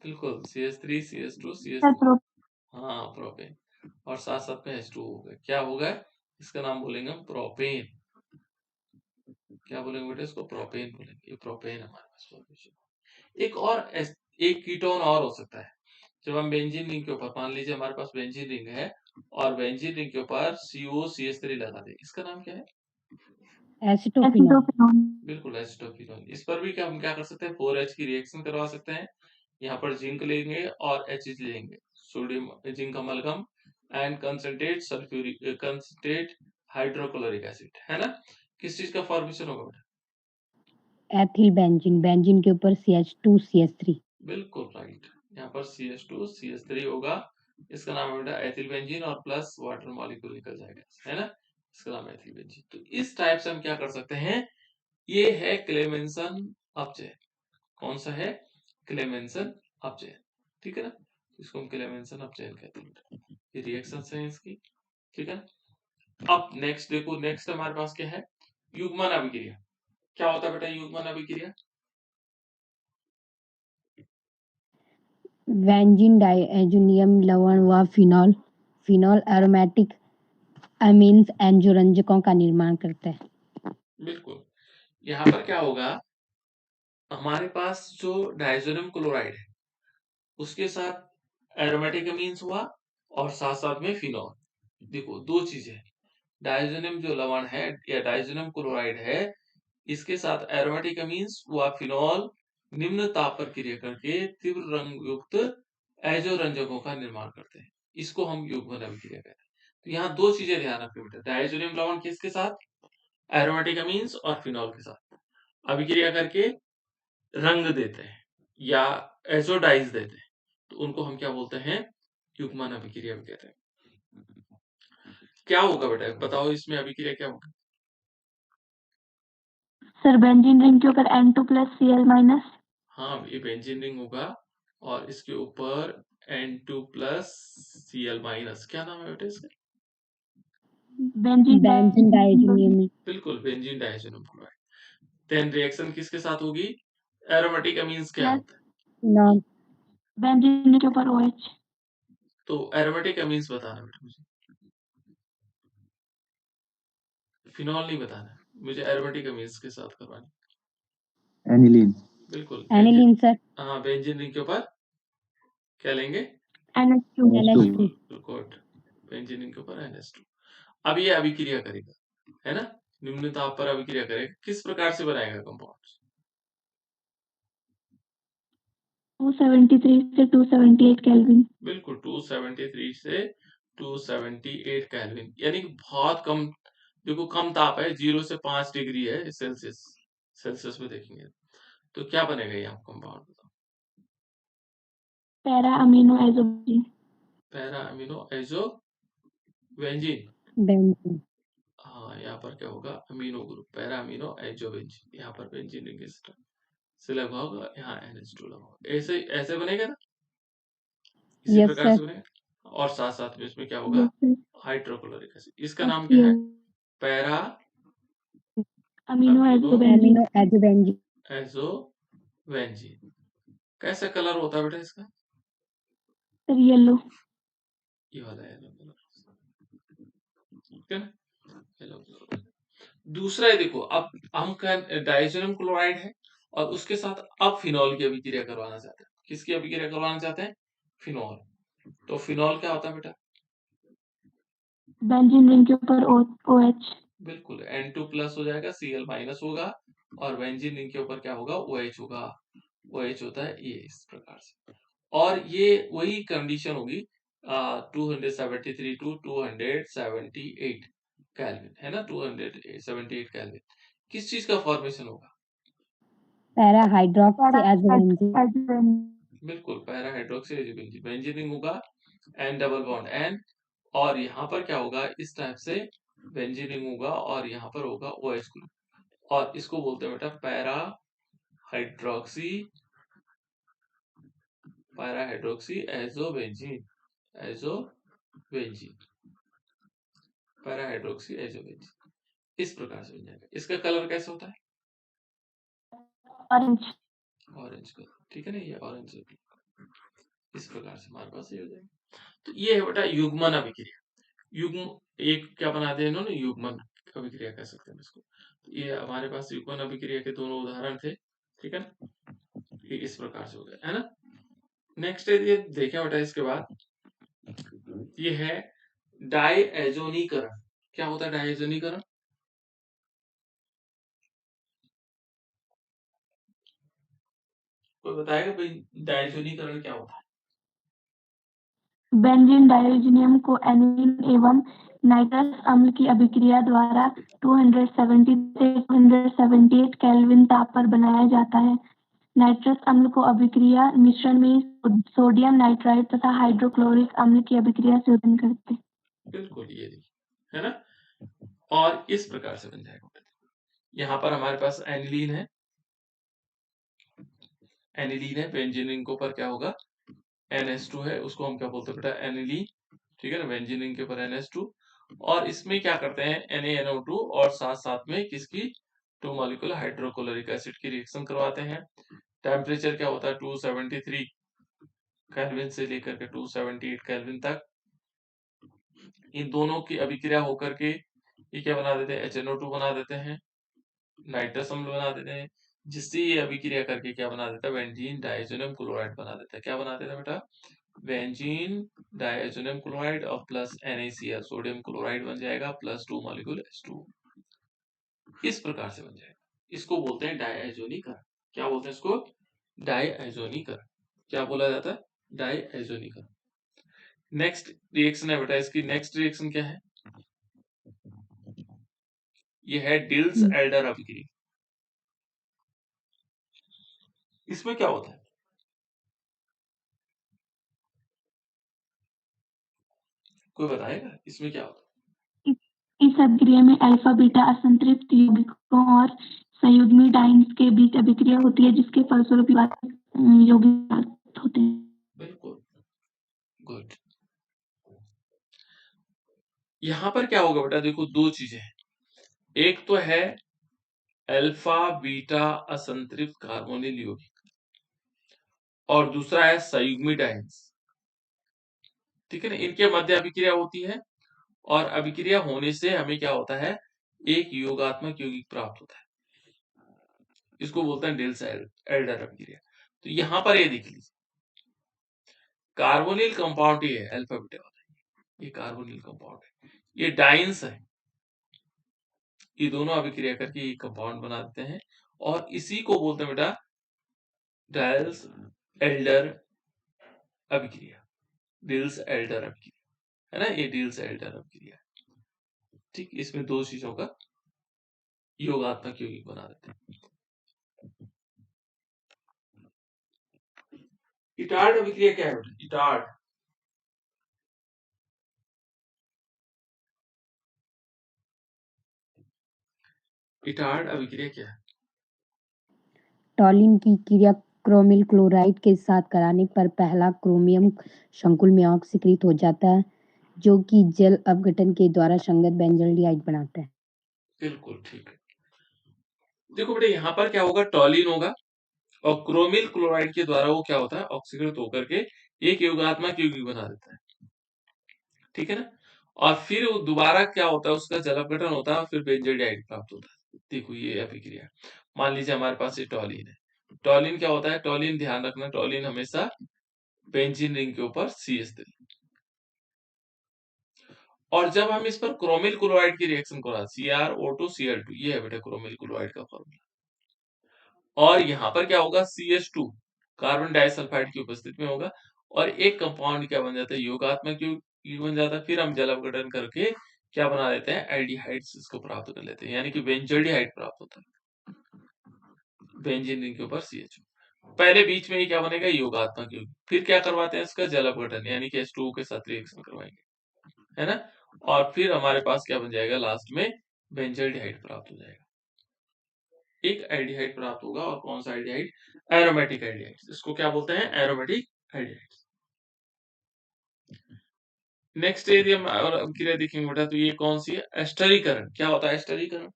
बिल्कुल CH3 CH2 सर CH3। हाँ प्रोपेन। और साथ साथ में H2 होगा। क्या होगा? इसका नाम बोलेंगे हम प्रोपेन। क्या बोलेंगे बेटा इसको? प्रोपेन बोलेंगे। ये प्रोपेन हमारे पास फॉर्मेशन। एक कीटोन और हो सकता है। जब हम बेंजीन रिंग के ऊपर, मान लीजिए हमारे पास बेंजीन रिंग है और बेंजीन रिंग के ऊपर COCH3 लगा दे, इसका नाम क्या है? एसिटोफिनॉल एसिटोफिनॉल बिल्कुल एसिटोफिनोन। इस पर भी क्या हम क्या कर सकते हैं? 4H की रिएक्शन करवा सकते हैं। यहाँ पर जिंक लेंगे और HH लेंगे, sodium zinc amalgam and concentrate hydrochloric acid, है ना। किस चीज का फॉर्मेशन होगा बेटा? एथिल बेंजीन बेंजीन के ऊपर CH2CH3 बिल्कुल राइट। यहाँ पर CH2 CH3 होगा। इसका नाम है बेटा एथिल बेंजीन और प्लस वाटर मॉलिक्यूल निकल जाएगा, है ना। इसका नाम है एथिल बेंजीन। तो इस टाइप से हम क्या कर सकते हैं? ये है क्लेमेंसन अपचयन। कौन सा है? क्लेमेंसन अपचयन। ठीक है ना। इसको हम क्लेमेंसन अपचयन कहते हैं। ये रिएक्शन है इसकी। ठीक है। अब नेक्स्ट देखो, नेक्स्ट हमारे पास क्या है? युग्मन अभिक्रिया। क्या होता है बेटा युग्मन अभिक्रिया? बेंजीन डाइएजोनियम लवण व फिनॉल फिनॉल एरोमेटिक अमीन्स एंजोरंजकों का निर्माण करता है। बिल्कुल। यहाँ पर क्या होगा? हमारे पास जो डाइजोनियम क्लोराइड है उसके साथ एरोमेटिक अमीन्स हुआ और साथ साथ में फिनॉल। देखो दो चीजें, डाइजोनियम जो लवण है या डाइजोनियम क्लोराइड है, इसके साथ एरोमेटिक अमीन्स व फिनॉल निम्न ताप पर क्रिया करके तीव्र रंग युक्त एजोरंजकों का निर्माण करते हैं। इसको हम युग्मन अभिक्रिया कहते हैं। तो यहाँ दो चीजें ध्यान रखनी बेटा, डाइजोनियम लवण किसके साथ? एरोमेटिक अमीन्स और फिनॉल के साथ अभिक्रिया करके रंग देते हैं या एजोडाइज देते हैं, तो उनको हम क्या बोलते हैं? युग्मन अभिक्रिया भी कहते हैं। क्या होगा बेटा बताओ, इसमें अभिक्रिया क्या होगा? सर बेंजीन रिंग के ऊपर N2+Cl-। हाँ ये बेंजीन रिंग होगा और इसके ऊपर N2+Cl-। क्या नाम है बेटा इसका? बेंजीन बेंजीन डाइएजोनियम बिल्कुल benzene diazonium chloride. Then reaction किसके साथ होगी? एरोमेटिक अमीन्स क्या प्लस होता है? फिनॉल बेंजीन के ऊपर OH तो एरोमेटिक अमीन्स बताना बेटा मुझे, फिनॉल नहीं बताना मुझे, एरोमेटिक अमीन्स के साथ करवानी। एनिलीन बिल्कुल एनिलीन सर हाँ बेंजीन रिंग के ऊपर क्या लेंगे? NH2 NH2 good. Benzene ring के ऊपर NH2। अब ये अभिक्रिया करेगा, है ना, निम्न ताप पर अभिक्रिया करेगा। किस प्रकार से बनाएगा कंपाउंड? 273 से 278 केल्विन। बिल्कुल 273 से 278 केल्विन, यानी कि बहुत कम। देखो कम ताप है, 0 से 5 डिग्री है सेल्सियस। सेल्सियस में देखेंगे तो क्या बनेगा ये आप कंपाउंड बताओ? Para amino azobenzene. Para amino azo benzene. Benzene हाँ यहाँ पर क्या होगा? Amino group para amino azo benzene. यहाँ पर बेंजीन रिंग से लगा होगा, यहाँ NH2 लगा होगा। ऐसे ऐसे बनेगा ना, इसी यस प्रकार सर से बनेगा। और साथ साथ में इसमें क्या होगा? Yes sir. Hydrochloric acid. इसका नाम क्या है? Para amino amino azobenzene. Amino azobenzene azo benzene. कैसा कलर होता है बेटा इसका? Sir yellow. ये वाला येलो कलर, ठीक है ना, येलो कलर। दूसरा है देखो, अब हम डाइजोनियम क्लोराइड है और उसके साथ अब फिनॉल की अभिक्रिया करवाना चाहते हैं। किसकी अभिक्रिया करवाना चाहते हैं? फिनॉल। तो फिनॉल क्या होता है बेटा? बेंजीन रिंग के ऊपर OH। बिल्कुल N2+ हो जाएगा, Cl- होगा और बेंजीन रिंग के ऊपर क्या होगा? OH होगा। OH होता है ये इस प्रकार से। और ये वही कंडीशन होगी 273 टू 278 केल्विन, है ना, 278 केल्विन। किस चीज का फॉर्मेशन होगा? Para hydroxy azobenzene. बिल्कुल, पैरा हाइड्रोक्सी एजोबेंजीन, बेंजीनिंग होगा एन डबल बॉन्ड एन, और यहाँ पर क्या होगा, इस टाइप से बेंजीनिंग होगा और यहाँ पर होगा OH ग्रुप, और इसको बोलते हैं बेटा para hydroxy azobenzene, para hydroxy azobenzene. इस प्रकार से बन जाएगा। इसका कलर कैसे होता है? ऑरेंज। ऑरेंज कलर, ठीक है ना, ये ऑरेंज। इस प्रकार से हमारे पास ये हो जाएगा। तो ये है बेटा युग्मन अभिक्रिया। युग्म एक क्या बनाते हैं इन्होंने, युग्मन अभिक्रिया कह सकते हैं इसको। तो ये हमारे पास युग्मन अभिक्रिया के दोनों उदाहरण थे, ठीक है ना, ये इस प्रकार से हो गया है ना। नेक्स्ट ये देखें बेटा, इसके बाद ये है डायएजोनीकरण। क्या होता है डायएजोनीकरण? कोई बताएगा भाई डायएजोनीकरण क्या होता है? बेंजीन डायोजीनियम को एनिलीन एवं नाइट्रस अम्ल की अभिक्रिया द्वारा 270 से 278 केल्विन ताप पर बनाया जाता है। नाइट्रस अम्ल को अभिक्रिया मिश्रण में सोडियम नाइट्राइड तथा हाइड्रोक्लोरिक अम्ल की अभिक्रिया से उत्पन्न करते हैं। बिल्कुल, ये देखिए है ना, और इस प्रकार से बन जाएगा। यहाँ पर हमारे पास एनिलीन है, बेंजीनिन के ऊपर क्या होगा, NH2 है, उसको हम क्या बोलते हैं बेटा, एनिलीन, ठीक है ना, बेंजीनिन के ऊपर NH2, और इसमें क्या करते हैं NaNO2, और साथ साथ में किसकी, 2 मॉलिक्यूल हाइड्रोक्लोरिक एसिड की रिएक्शन करवाते हैं। टेम्परेचर क्या होता है 273 केल्विन से लेकर के 278 केल्विन तक। इन दोनों की अभिक्रिया होकर के ये क्या बना देते हैं, HNO2 बना देते हैं, नाइट्रस अम्ल बना देते हैं, जिससे ये अभिक्रिया करके क्या बना देता है, बेंजीन डायजोनियम क्लोराइड बना देता है। क्या बना देता है बेटा, बेंजीन डायजोनियम क्लोराइड, और प्लस NaCl सोडियम क्लोराइड बन जाएगा, प्लस 2 मॉलिक्यूल H2। इस प्रकार से बन जाएगा। इसको बोलते हैं डायएजोनीकरण। क्या बोलते हैं इसको, डायएजोनीकरण। क्या बोला जाता है, डायएजोनीकरण। नेक्स्ट रिएक्शन है बेटा, इसकी नेक्स्ट रिएक्शन क्या है, ये है डिल्स एल्डर अभिक्रिया। इसमें क्या होता है, कोई बताएगा इसमें क्या होता है? इस अभिक्रिया में अल्फा बीटा असंतृप्त यौगिकों और संयुग्मी डाइन्स के बीच अभिक्रिया होती है, जिसके फलस्वरूप यौगिक होते हैं। बिल्कुल, गुड। यहाँ पर क्या होगा बेटा, देखो दो चीजें हैं, एक तो है अल्फा बीटा असंतृप्त कार्बोनिल यौगिक, और दूसरा है संयुग्मी डाइन्स, ठीक है ना, इनके मध्य अभिक्रिया होती है, और अभिक्रिया होने से हमें क्या होता है, एक योगात्मक यौगिक प्राप्त होता है, इसको बोलते हैं डिल्स एल्डर अभिक्रिया। तो यहाँ पर ये देख लीजिए, कार्बोनिल कंपाउंड ये है, अल्फा बीटा वाला, ये कार्बोनिल कंपाउंड है, ये डाइन्स है, ये दोनों अभिक्रिया करके ये कंपाउंड बना देते हैं, और इसी को बोलते हैं बेटा डिल्स एल्डर अभिक्रिया, डिल्स एल्डर अभिक्रिया है ना, ये डिल्स एल्डर अभिक्रिया, ठीक, इसमें दो चीजों का योगात्मक यौगिक बना देते हैं। इटार्ड अभिक्रिया क्या है बेटा, इटार्ड, इटार्ड अभिक्रिया क्या है, टॉलिन की क्रिया क्रोमिल क्लोराइड के साथ कराने पर पहला क्रोमियम संकुल में ऑक्सीकृत हो जाता है, जो कि जल अपघटन के द्वारा संगत बेंजल्डिहाइड बनाता है। बिल्कुल ठीक है। देखो बेटा यहाँ पर क्या होगा, टॉलिन होगा, और क्रोमिल क्लोराइड के द्वारा वो क्या होता है, ऑक्सीकृत होकर के एक योगात्मक यौगिक बना देता है, ठीक है ना, और फिर वो दोबारा क्या होता है, उसका जल अपघटन होता है, और फिर बेंजोडाइड प्राप्त होता है। देखो ये अभिक्रिया, मान लीजिए हमारे पास ये टॉलिन है, टॉलिन क्या होता है, टॉलिन ध्यान रखना, टॉलिन हमेशा बेंजीन रिंग के ऊपर CH देते, और जब हम इस पर क्रोमिल क्लोराइड की रिएक्शन करा, CrO2Cl2, ये है बेटा क्रोमिल क्लोराइड का फॉर्मूला, और यहाँ पर क्या होगा, CH2 कार्बन डाइसल्फाइड की उपस्थिति में होगा, और एक कंपाउंड क्या बन जाता है, योगात्मक यौगिक बन जाता है, फिर हम जल अपघटन करके क्या बना लेते हैं, एल्डिहाइड्स इसको प्राप्त कर लेते हैं, यानी कि बेंजल्डिहाइड प्राप्त होता है, बेंजीन रिंग के ऊपर CH। पहले बीच में ही क्या बनेगा, योगात्मक युग्म। फिर क्या करवाते हैं इसका जल अपघटन, यानी कि H2O के साथ रिएक्शन करवाएंगे, है ना। और फिर हमारे पास क्या बन जाएगा, लास्ट में बेंजल्डिहाइड प्राप्त हो जाएगा, एक एल्डिहाइड प्राप्त होगा। और कौन सा एल्डिहाइड, एरोमेटिक एल्डिहाइड, इसको क्या बोलते हैं, एरोमेटिक एल्डिहाइड। नेक्स्ट यदि हम और अभिक्रिया देखेंगे बेटा, तो ये कौन सी है, एस्टरीकरण। क्या होता है एस्टरीकरण,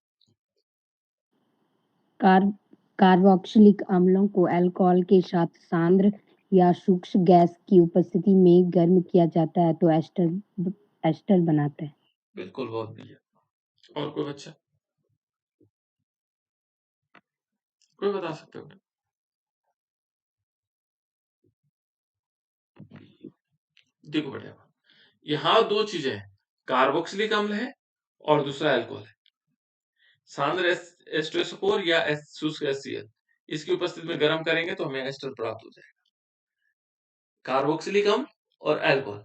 कार्बोक्सिलिक अम्लों को अल्कोहल के साथ सांद्र या सूक्ष्म गैस की उपस्थिति में गर्म किया जाता है तो एस्टर बनाता है। बिल्कुल, बहुत बढ़िया। और कोई बच्चा, कोई बता सकते हो, देखो बेटा यहाँ दो चीजें हैं, कार्बोक्सिलिक अम्ल है और दूसरा अल्कोहल है। सांद्र H2SO4 या शुष्क HCl, इसकी उपस्थिति में गर्म करेंगे तो हमें एस्टर प्राप्त हो जाएगा। कार्बोक्सिलिक अम्ल और अल्कोहल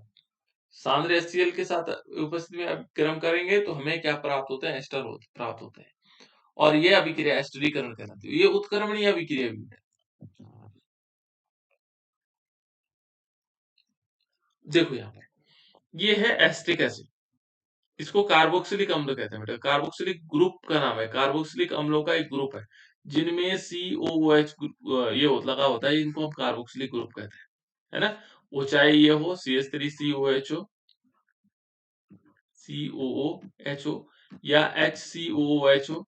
सांद्र HCl के साथ उपस्थिति में गर्म करेंगे तो हमें क्या प्राप्त होता है, एस्टर प्राप्त होता है। और ये अभिक्रिया एस्टरीकरण कहलाती है। ये उत्क्रमणीय अभिक्रिया भी है। देखो यहाँ पर ये है एस्टिक एसिड, इसको कार्बोक्सिलिक अम्ल कहते हैं बेटा, कार्बोक्सिलिक ग्रुप का नाम है, कार्बोक्सिलिक अम्लों का एक ग्रुप है जिनमें COOH ये लगा होता है, इनको हम कार्बोक्सिलिक ग्रुप कहते हैं, है ना। वो चाहे ये हो CH3COOH COOH या HCOOH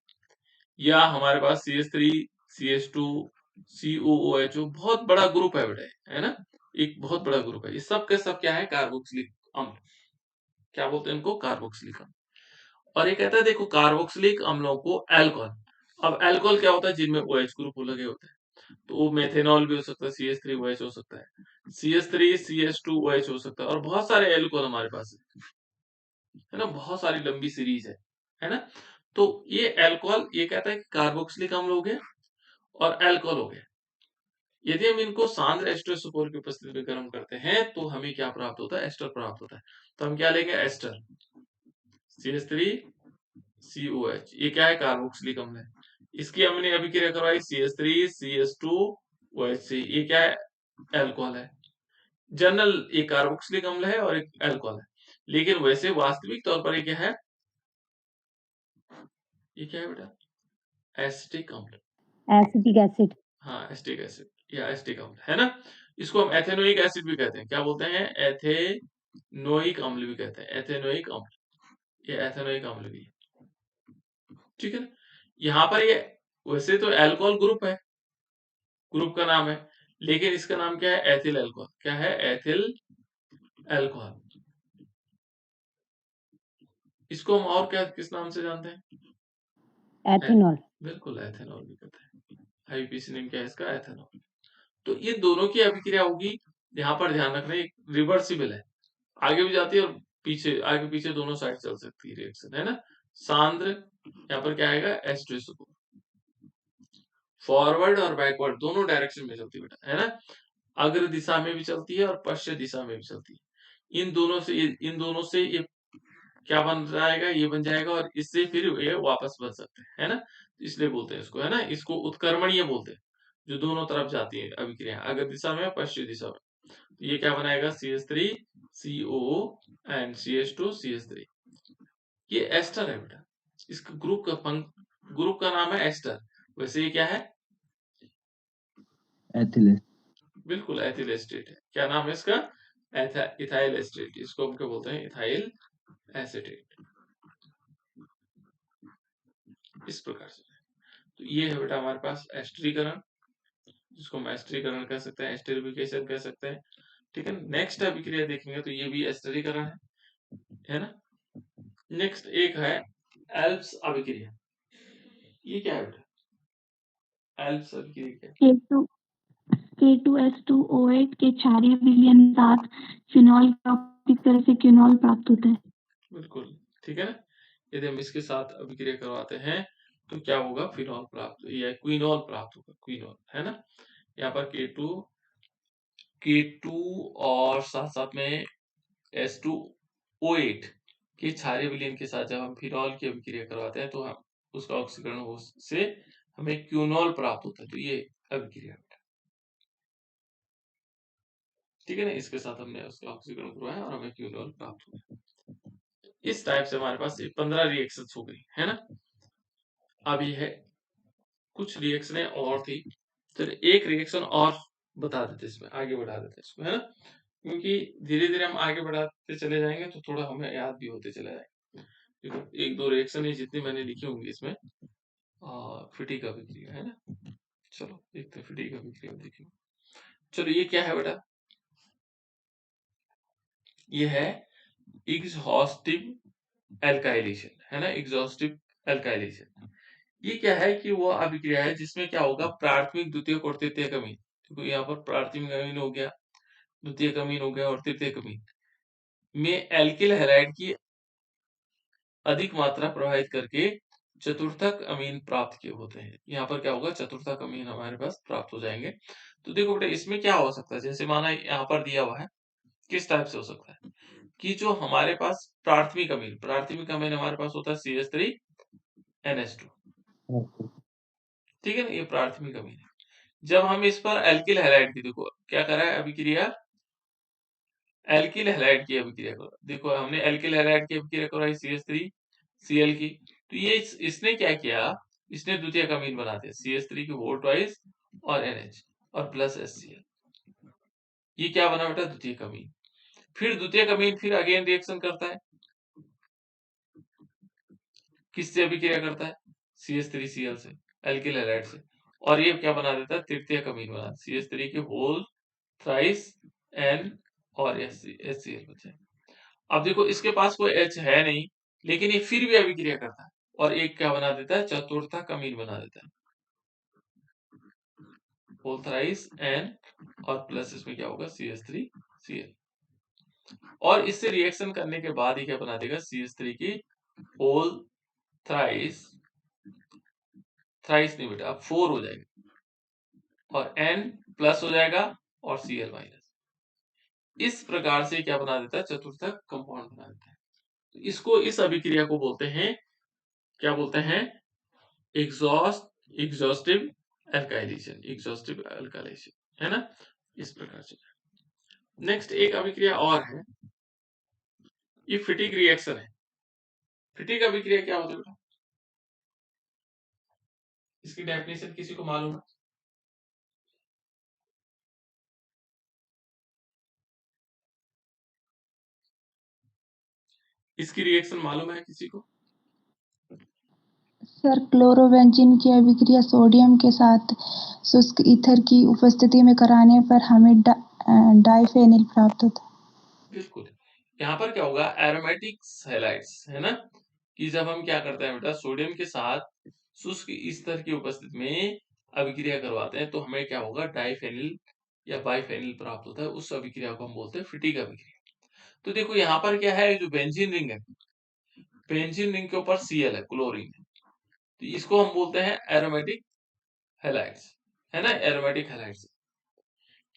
या हमारे पास CH3CH2 COOH, बहुत बड़ा ग्रुप है बेटा, है ना, एक बहुत बड़ा ग्रुप है। ये सब के सब क्या है, कार्बोक्सिलिक अम्ल, क्या बोलते हैं इनको, कार्बोक्सिलिक अम्ल। और ये कहता है देखो कार्बोक्सिलिक अम्लों को अल्कोहल, अब अल्कोहल क्या होता है, जिनमें OH ग्रुप लगे होते हैं, तो वो मेथेनॉल भी हो सकता है, CH3OH हो सकता है, CH3CH2OH हो सकता है, और बहुत सारे अल्कोहल हमारे पास है ना, बहुत सारी लंबी सीरीज है ना। तो ये अल्कोहल, ये कहता है कि कार्बोक्सिलिक अम्ल हो गया और अल्कोहल हो गया। यदि हम इनको सांद्र H2SO4 की उपस्थिति में गर्म करते हैं तो हमें क्या प्राप्त होता है, एस्टर प्राप्त होता है। तो हम क्या लेंगे, एस्टर CH3COH, ये क्या है, कार्बोक्सिलिक अम्ल है। इसकी हमने अभिक्रिया करवाई CH3CH2OH से, ये क्या है, अल्कोहल है। जनरल ये कार्बोक्सिलिक अम्ल है और एक अल्कोहल है, लेकिन वैसे वास्तविक तौर पर ये क्या है, ये क्या है बेटा, एसिटिक अम्ल, एसिटिक एसिड। हाँ एसिटिक एसिड या एसिटिक अम्ल, है ना। इसको हम एथेनोइक एसिड भी कहते हैं, क्या बोलते हैं, एथेनोइक अम्ल भी कहते हैं, एथेनोइक अम्ल, ये एथेनोइक अम्ल भी है, ठीक है ना। यहाँ पर ये वैसे तो अल्कोहल ग्रुप है, ग्रुप का नाम है, लेकिन इसका नाम क्या है, एथिल अल्कोहल। क्या है, एथिल अल्कोहल। इसको हम और क्या किस नाम से जानते हैं, एथेनॉल। बिल्कुल एथेनॉल भी कहते हैं। आईपीसी नेम क्या है इसका, एथेनॉल। तो ये दोनों की अभिक्रिया होगी, यहाँ पर ध्यान रखना, एक रिवर्सिबल है, आगे भी जाती है और पीछे, आगे पीछे दोनों साइड चल सकती है रिएक्शन, है ना। सांद्र यहाँ पर क्या आएगा, H2SO4, फॉरवर्ड और बैकवर्ड दोनों डायरेक्शन में चलती है बेटा, है ना। अग्र दिशा में भी चलती है और पश्चिम दिशा में भी चलती है। इन दोनों से ये क्या बन जाएगा, ये बन जाएगा, और इससे फिर ये वापस बन सकते हैं, है ना। इसलिए बोलते हैं इसको, है ना, इसको उत्क्रमणीय बोलते हैं, जो दोनों तरफ जाती है अभिक्रिया, अग्र दिशा में पश्चिम दिशा में। तो ये क्या बनाएगा, CH3COO एंड CH2CH3, ये एस्टर है बेटा, इसका ग्रुप का नाम है एस्टर। वैसे ये क्या है, एथिल बिल्कुल एथिल एस्टेट है। क्या नाम है इसका, इथाइल एस्टेट, इसको हम क्या बोलते हैं, इथाइल एसिटेट, इस प्रकार से। तो ये है बेटा हमारे पास एस्टरीकरण, जिसको हम एस्टरीकरण कह सकते हैं, एस्टरिफिकेशन कह सकते हैं, ठीक है। नेक्स्ट अभिक्रिया देखेंगे तो ये भी एस्टरीकरण है ना। नेक्स्ट एक है एल्प्स अभिक्रिया, ये क्या है बेटा, एल्प्स अभिक्रिया क्या है, K2S2O8 के क्षारीय विलयन साथ फिनॉल का उपयोग करने से क्विनॉल प्राप्त होता है। बिल्कुल ठीक है ना। यदि हम इसके साथ अभिक्रिया करवाते हैं तो क्या होगा, फिनॉल प्राप्त या क्विनॉल प्राप्त होगा, क्विनॉल, है ना। यहाँ पर K2 और साथ साथ में S2O8 कि क्षारीय विलयन के साथ जब हम फिनॉल की अभिक्रिया करवाते हैं तो हम उसका ऑक्सीकरण हो से हमें क्यूनॉल प्राप्त होता है। तो ये अभिक्रिया, ठीक है ना, इसके साथ हमने उसका ऑक्सीकरण करवाया और हमें क्यूनॉल प्राप्त हुआ। इस टाइप से हमारे पास 15 रिएक्शंस हो गई है ना। अब ये है कुछ रिएक्शनें और थी, तो एक रिएक्शन और बता देते इसमें, आगे बढ़ा देते इसमें, है ना, क्योंकि धीरे धीरे हम आगे बढ़ाते चले जाएंगे तो थोड़ा हमें याद भी होते चले जाएंगे। देखो एक दो रिएक्शन है जितनी मैंने लिखी होंगी इसमें, फिटिक अभिक्रिया है ना। चलो देखते हैं फिटिक अभिक्रिया देखिए। चलो ये क्या है बेटा, ये है एग्जॉस्टिव एल्काइलेशन, है ना, एग्जॉस्टिव एल्काइलेशन। ये क्या है कि वो अभिक्रिया है जिसमें क्या होगा, प्राथमिक द्वितीयक और तृतीयक अमीन, देखो यहाँ पर प्राथमिक अमीन हो गया, द्वितीयक अमीन हो गया और तृतीयक अमीन में एल्किल हैलाइड की अधिक मात्रा प्रभावित करके चतुर्थक अमीन प्राप्त किए होते हैं। यहाँ पर क्या होगा, चतुर्थक अमीन हमारे पास प्राप्त हो जाएंगे। तो देखो बेटा इसमें क्या हो सकता है, जैसे माना यहाँ पर दिया हुआ है, किस टाइप से हो सकता है कि जो हमारे पास प्राथमिक अमीन हमारे पास होता है CH3NH2, ठीक है ना, ये प्राथमिक अमीन है। जब हम इस पर एल्किल हैलाइड की, देखो क्या कर रहा है अभिक्रिया, एल्किल हैलाइड की अभिक्रिया करो, देखो हमने एल्किल हैलाइड की अभिक्रिया कराई CH3Cl की, तो ये इसने क्या किया, इसने द्वितीयक अमीन बना दिया CH3 की होल ट्वाइस और NH और प्लस HCl, ये क्या बना बेटा, द्वितीयक अमीन। फिर द्वितीयक अमीन फिर अगेन रिएक्शन करता है, किससे अभिक्रिया करता है, CH3Cl से, एल्किल हैलाइड से, और ये क्या बना देता है, तृतीयक अमीन बना, CH3 की होल थ्राइस N और HCl बचा। अब देखो इसके पास कोई H है नहीं, लेकिन ये फिर भी अभिक्रिया करता है और एक क्या बना देता है, चतुर्थक अमीन बना देता है, होल थ्राइस N और प्लस इसमें क्या होगा CH3Cl, और इससे रिएक्शन करने के बाद ही क्या बना देगा, CH3 की होल थ्राइस नहीं बेटा, अब 4 हो जाएगा और N प्लस हो जाएगा और Cl माइनस, इस प्रकार से क्या बना देता है, चतुर्थक कंपाउंड बना देता है। तो इसको, इस अभिक्रिया को बोलते हैं, क्या बोलते हैं, एग्जॉस्टिव एल्काइलेशन, है ना, इस प्रकार से। नेक्स्ट एक अभिक्रिया और है, ये फिटिक रिएक्शन है। फिटिक अभिक्रिया क्या होता है बेटा, इसकी डेफिनेशन किसी को मालूम है, इसकी रिएक्शन मालूम है किसी को? सर क्लोरोबेंजीन की अभिक्रिया सोडियम के साथ शुष्क ईथर की उपस्थिति में कराने पर हमें डाइफेनिल प्राप्त होता है। बिल्कुल, यहाँ पर क्या होगा, एरोमेटिक हैलाइड्स, है ना, कि जब हम क्या करते हैं बेटा, सोडियम के साथ शुष्क ईथर की उपस्थिति में अभिक्रिया करवाते हैं तो हमें क्या होगा, डाइफेनिल या बाइफेनिल प्राप्त होता है, उस अभिक्रिया को हम बोलते हैं फिटिक अभिक्रिया। तो देखो यहाँ पर क्या है, जो बेंजीन रिंग है, बेंजीन रिंग के ऊपर Cl है, क्लोरीन है, तो इसको हम बोलते हैं एरोमेटिक हैलाइड्स, है ना, एरोमेटिक हैलाइड्स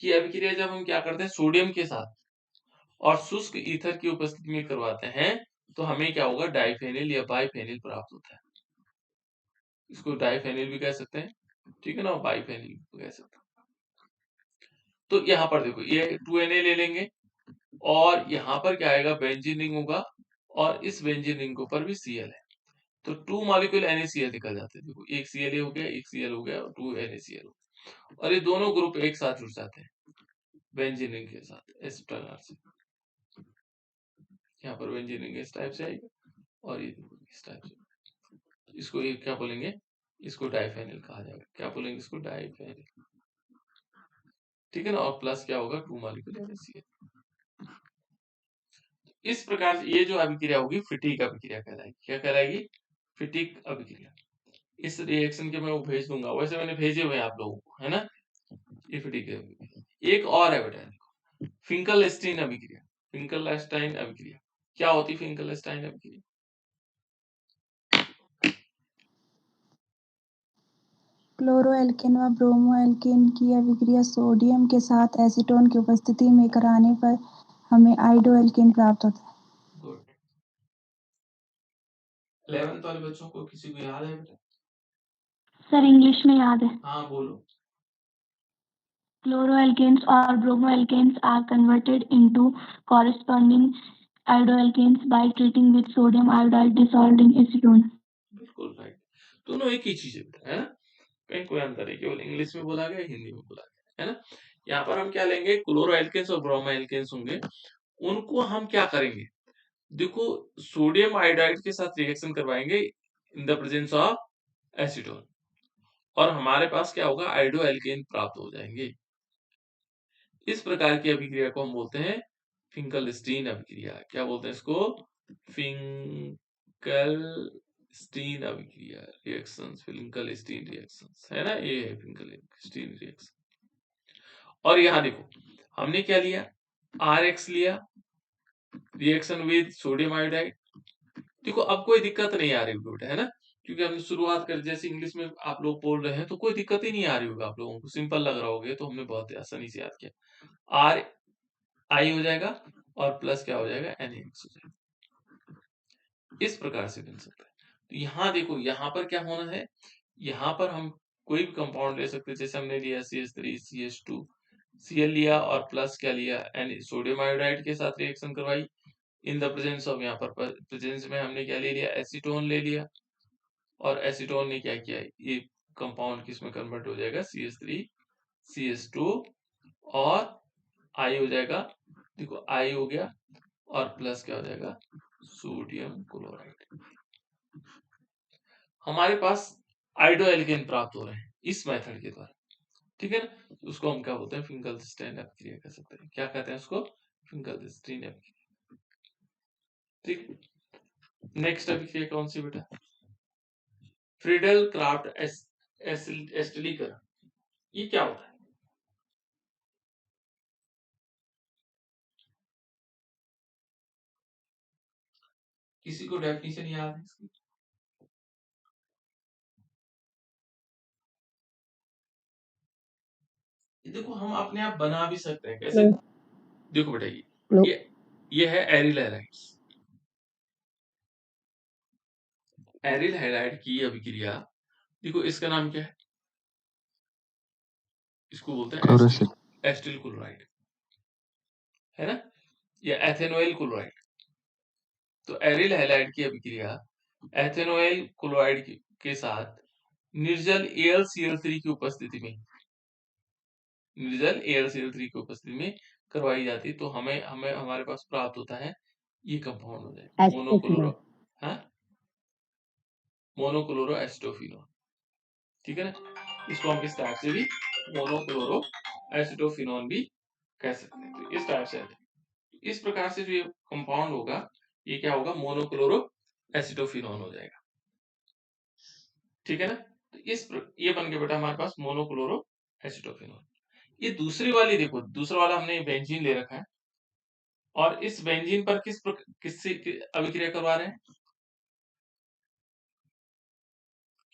की अभिक्रिया जब हम क्या करते हैं सोडियम के साथ और शुष्क ईथर की उपस्थिति में करवाते हैं तो हमें क्या होगा, डाइफेनिल या बाइफेनिल प्राप्त होता है। इसको डाइफेनिल भी कह सकते हैं, ठीक है ना, बाइफेनिल भी कह सकते हैं। तो यहाँ पर देखो ये 2Na ले लेंगे और यहाँ पर क्या आएगा, बेंजीन रिंग होगा और इस बेंजीन रिंग के ऊपर भी Cl है, तो 2 मॉलिक्यूल NaCl निकल जाते हैं। देखो एक Cl हो गया, एक Cl हो गया और 2 NaCl हो गया, और ये दोनों ग्रुप एक साथ जुड़ जाते हैं बेंजीन रिंग के साथ इस प्रकार से। यहाँ पर बेंजीन रिंग इस टाइप से आएगा और ये इस टाइप से, इसको ये क्या बोलेंगे, इसको डाइफेनिल कहा जाएगा, क्या बोलेंगे इसको, डाइफेनिल, ठीक है ना, और प्लस क्या होगा, 2 मॉलिक्यूल NaCl। इस प्रकार से ये जो अभिक्रिया होगी फिटिक अभिक्रिया कहलाएगी, क्या कहलाएगी, फिटिक अभिक्रिया। इस रिएक्शन के मैं वो भेज दूंगा, वैसे मैंने भेजे हुए हैं आप लोगों को, है ना, ये फिटिक अभिक्रिया। एक और है बेटा, फिंकलस्टीन अभिक्रिया। फिंकलस्टाइन अभिक्रिया क्या होती है, फिंकलस्टाइन अभिक्रिया, क्लोरोएल्केन व ब्रोमोएल्केन की अभिक्रिया सोडियम के साथ एसीटोन की उपस्थिति में कराने पर हमें आयोडोएल्केन प्राप्त होता है। गुड, 11th वाले बच्चों को किसी को याद है बेटा? सर इंग्लिश में याद है। हाँ बोलो। Chloroalkanes or bromoalkanes are converted into corresponding iodoalkanes by treating with sodium iodide dissolved in acetone. बिल्कुल राइट, दोनों एक ही चीज है बेटा, है ना, कहीं कोई अंतर है, केवल इंग्लिश में बोला गया, हिंदी में बोला गया, है ना। यहाँ पर हम क्या लेंगे, क्लोरोएल्केन्स और ब्रोमोएल्केन्स होंगे, उनको हम क्या करेंगे, देखो सोडियम आयोडाइड के साथ रिएक्शन करवाएंगे in the presence of acetone, और हमारे पास क्या होगा, आयोडो एल्केन प्राप्त हो जाएंगे। इस प्रकार की अभिक्रिया को हम बोलते हैं फिंकलस्टीन अभिक्रिया। क्या बोलते हैं इसको, फिंकलस्टीन अभिक्रिया, रिएक्शंस, फिंकलस्टीन रिएक्शंस, है ना, ये है फिंकलस्टीन रिएक्शन। और यहाँ देखो हमने क्या लिया, RX लिया, रिएक्शन विद सोडियम आयोडाइड। देखो अब कोई दिक्कत नहीं आ रही होगी बेटा, है ना, क्योंकि हमने शुरुआत कर, जैसे इंग्लिश में आप लोग बोल रहे हैं तो कोई दिक्कत ही नहीं आ रही होगी आप लोगों को, सिंपल लग रहा होगा, तो हमने बहुत आसानी से याद किया। आर आई हो जाएगा और प्लस क्या हो जाएगा, NaX हो जाएगा। इस प्रकार से बन सकता है। तो यहाँ देखो, यहाँ पर क्या होना है, यहाँ पर हम कोई भी कंपाउंड ले सकते हैं, जैसे हमने लिया CH3 CH2 Cl लिया और प्लस क्या लिया, सोडियम आयोडाइड के साथ रिएक्शन करवाई इन द प्रेजेंस ऑफ, यहाँ पर प्रेजेंस में हमने क्या ले लिया, एसीटोन ले लिया, और एसीटोन ने क्या किया, ये कंपाउंड किसमें कन्वर्ट हो जाएगा, CH3 CH2 और I हो जाएगा, देखो I हो गया और प्लस क्या हो जाएगा, सोडियम क्लोराइड। हमारे पास आयोडो एल्केन प्राप्त हो रहे हैं इस मेथड के द्वारा, ठीक है ना, उसको हम क्या बोलते हैं, फिंकलस्टीन अभिक्रिया कह सकते हैं। क्या कहते हैं उसको, फिंकलस्टीन अभिक्रिया। ठीक, नेक्स्ट अभिक्रिया कौन सी बेटा, फ्रीडल क्राफ्ट एस्टिलीकरण। ये क्या होता है, किसी को डेफिनेशन याद है इसकी? देखो हम अपने आप बना भी सकते हैं, कैसे, देखो बेटा ये है एरिल हैलाइड्स, एरिल हैलाइड की अभिक्रिया, देखो इसका नाम क्या है, इसको बोलते हैं एस्टिल क्लोराइड, है ना, या एथेनोइल क्लोराइड। तो एरिल हैलाइड की अभिक्रिया एथेनोइल क्लोराइड के साथ निर्जल AlCl3 की उपस्थिति में, निर्जल AlCl3 की उपस्थिति में करवाई जाती, तो हमें हमें हमारे पास प्राप्त होता है ये कंपाउंड हो जाएगा मोनोक्लोरो, हाँ, मोनोक्लोरो एसिटोफिनोन, ठीक है ना। इसको हम किस टाइप से भी मोनोक्लोरो एसिटोफिनोन भी कह सकते हैं। तो इस टाइप से इस प्रकार से जो ये कंपाउंड होगा, ये क्या होगा, मोनोक्लोरो एसिटोफिनोन हो जाएगा, ठीक है ना। तो ये बन गया बेटा हमारे पास मोनोक्लोरो एसिटोफिनोन। ये दूसरी वाली देखो, दूसरा वाला हमने बेंजीन ले रखा है, और इस बेंजीन पर किससे अभिक्रिया करवा रहे हैं,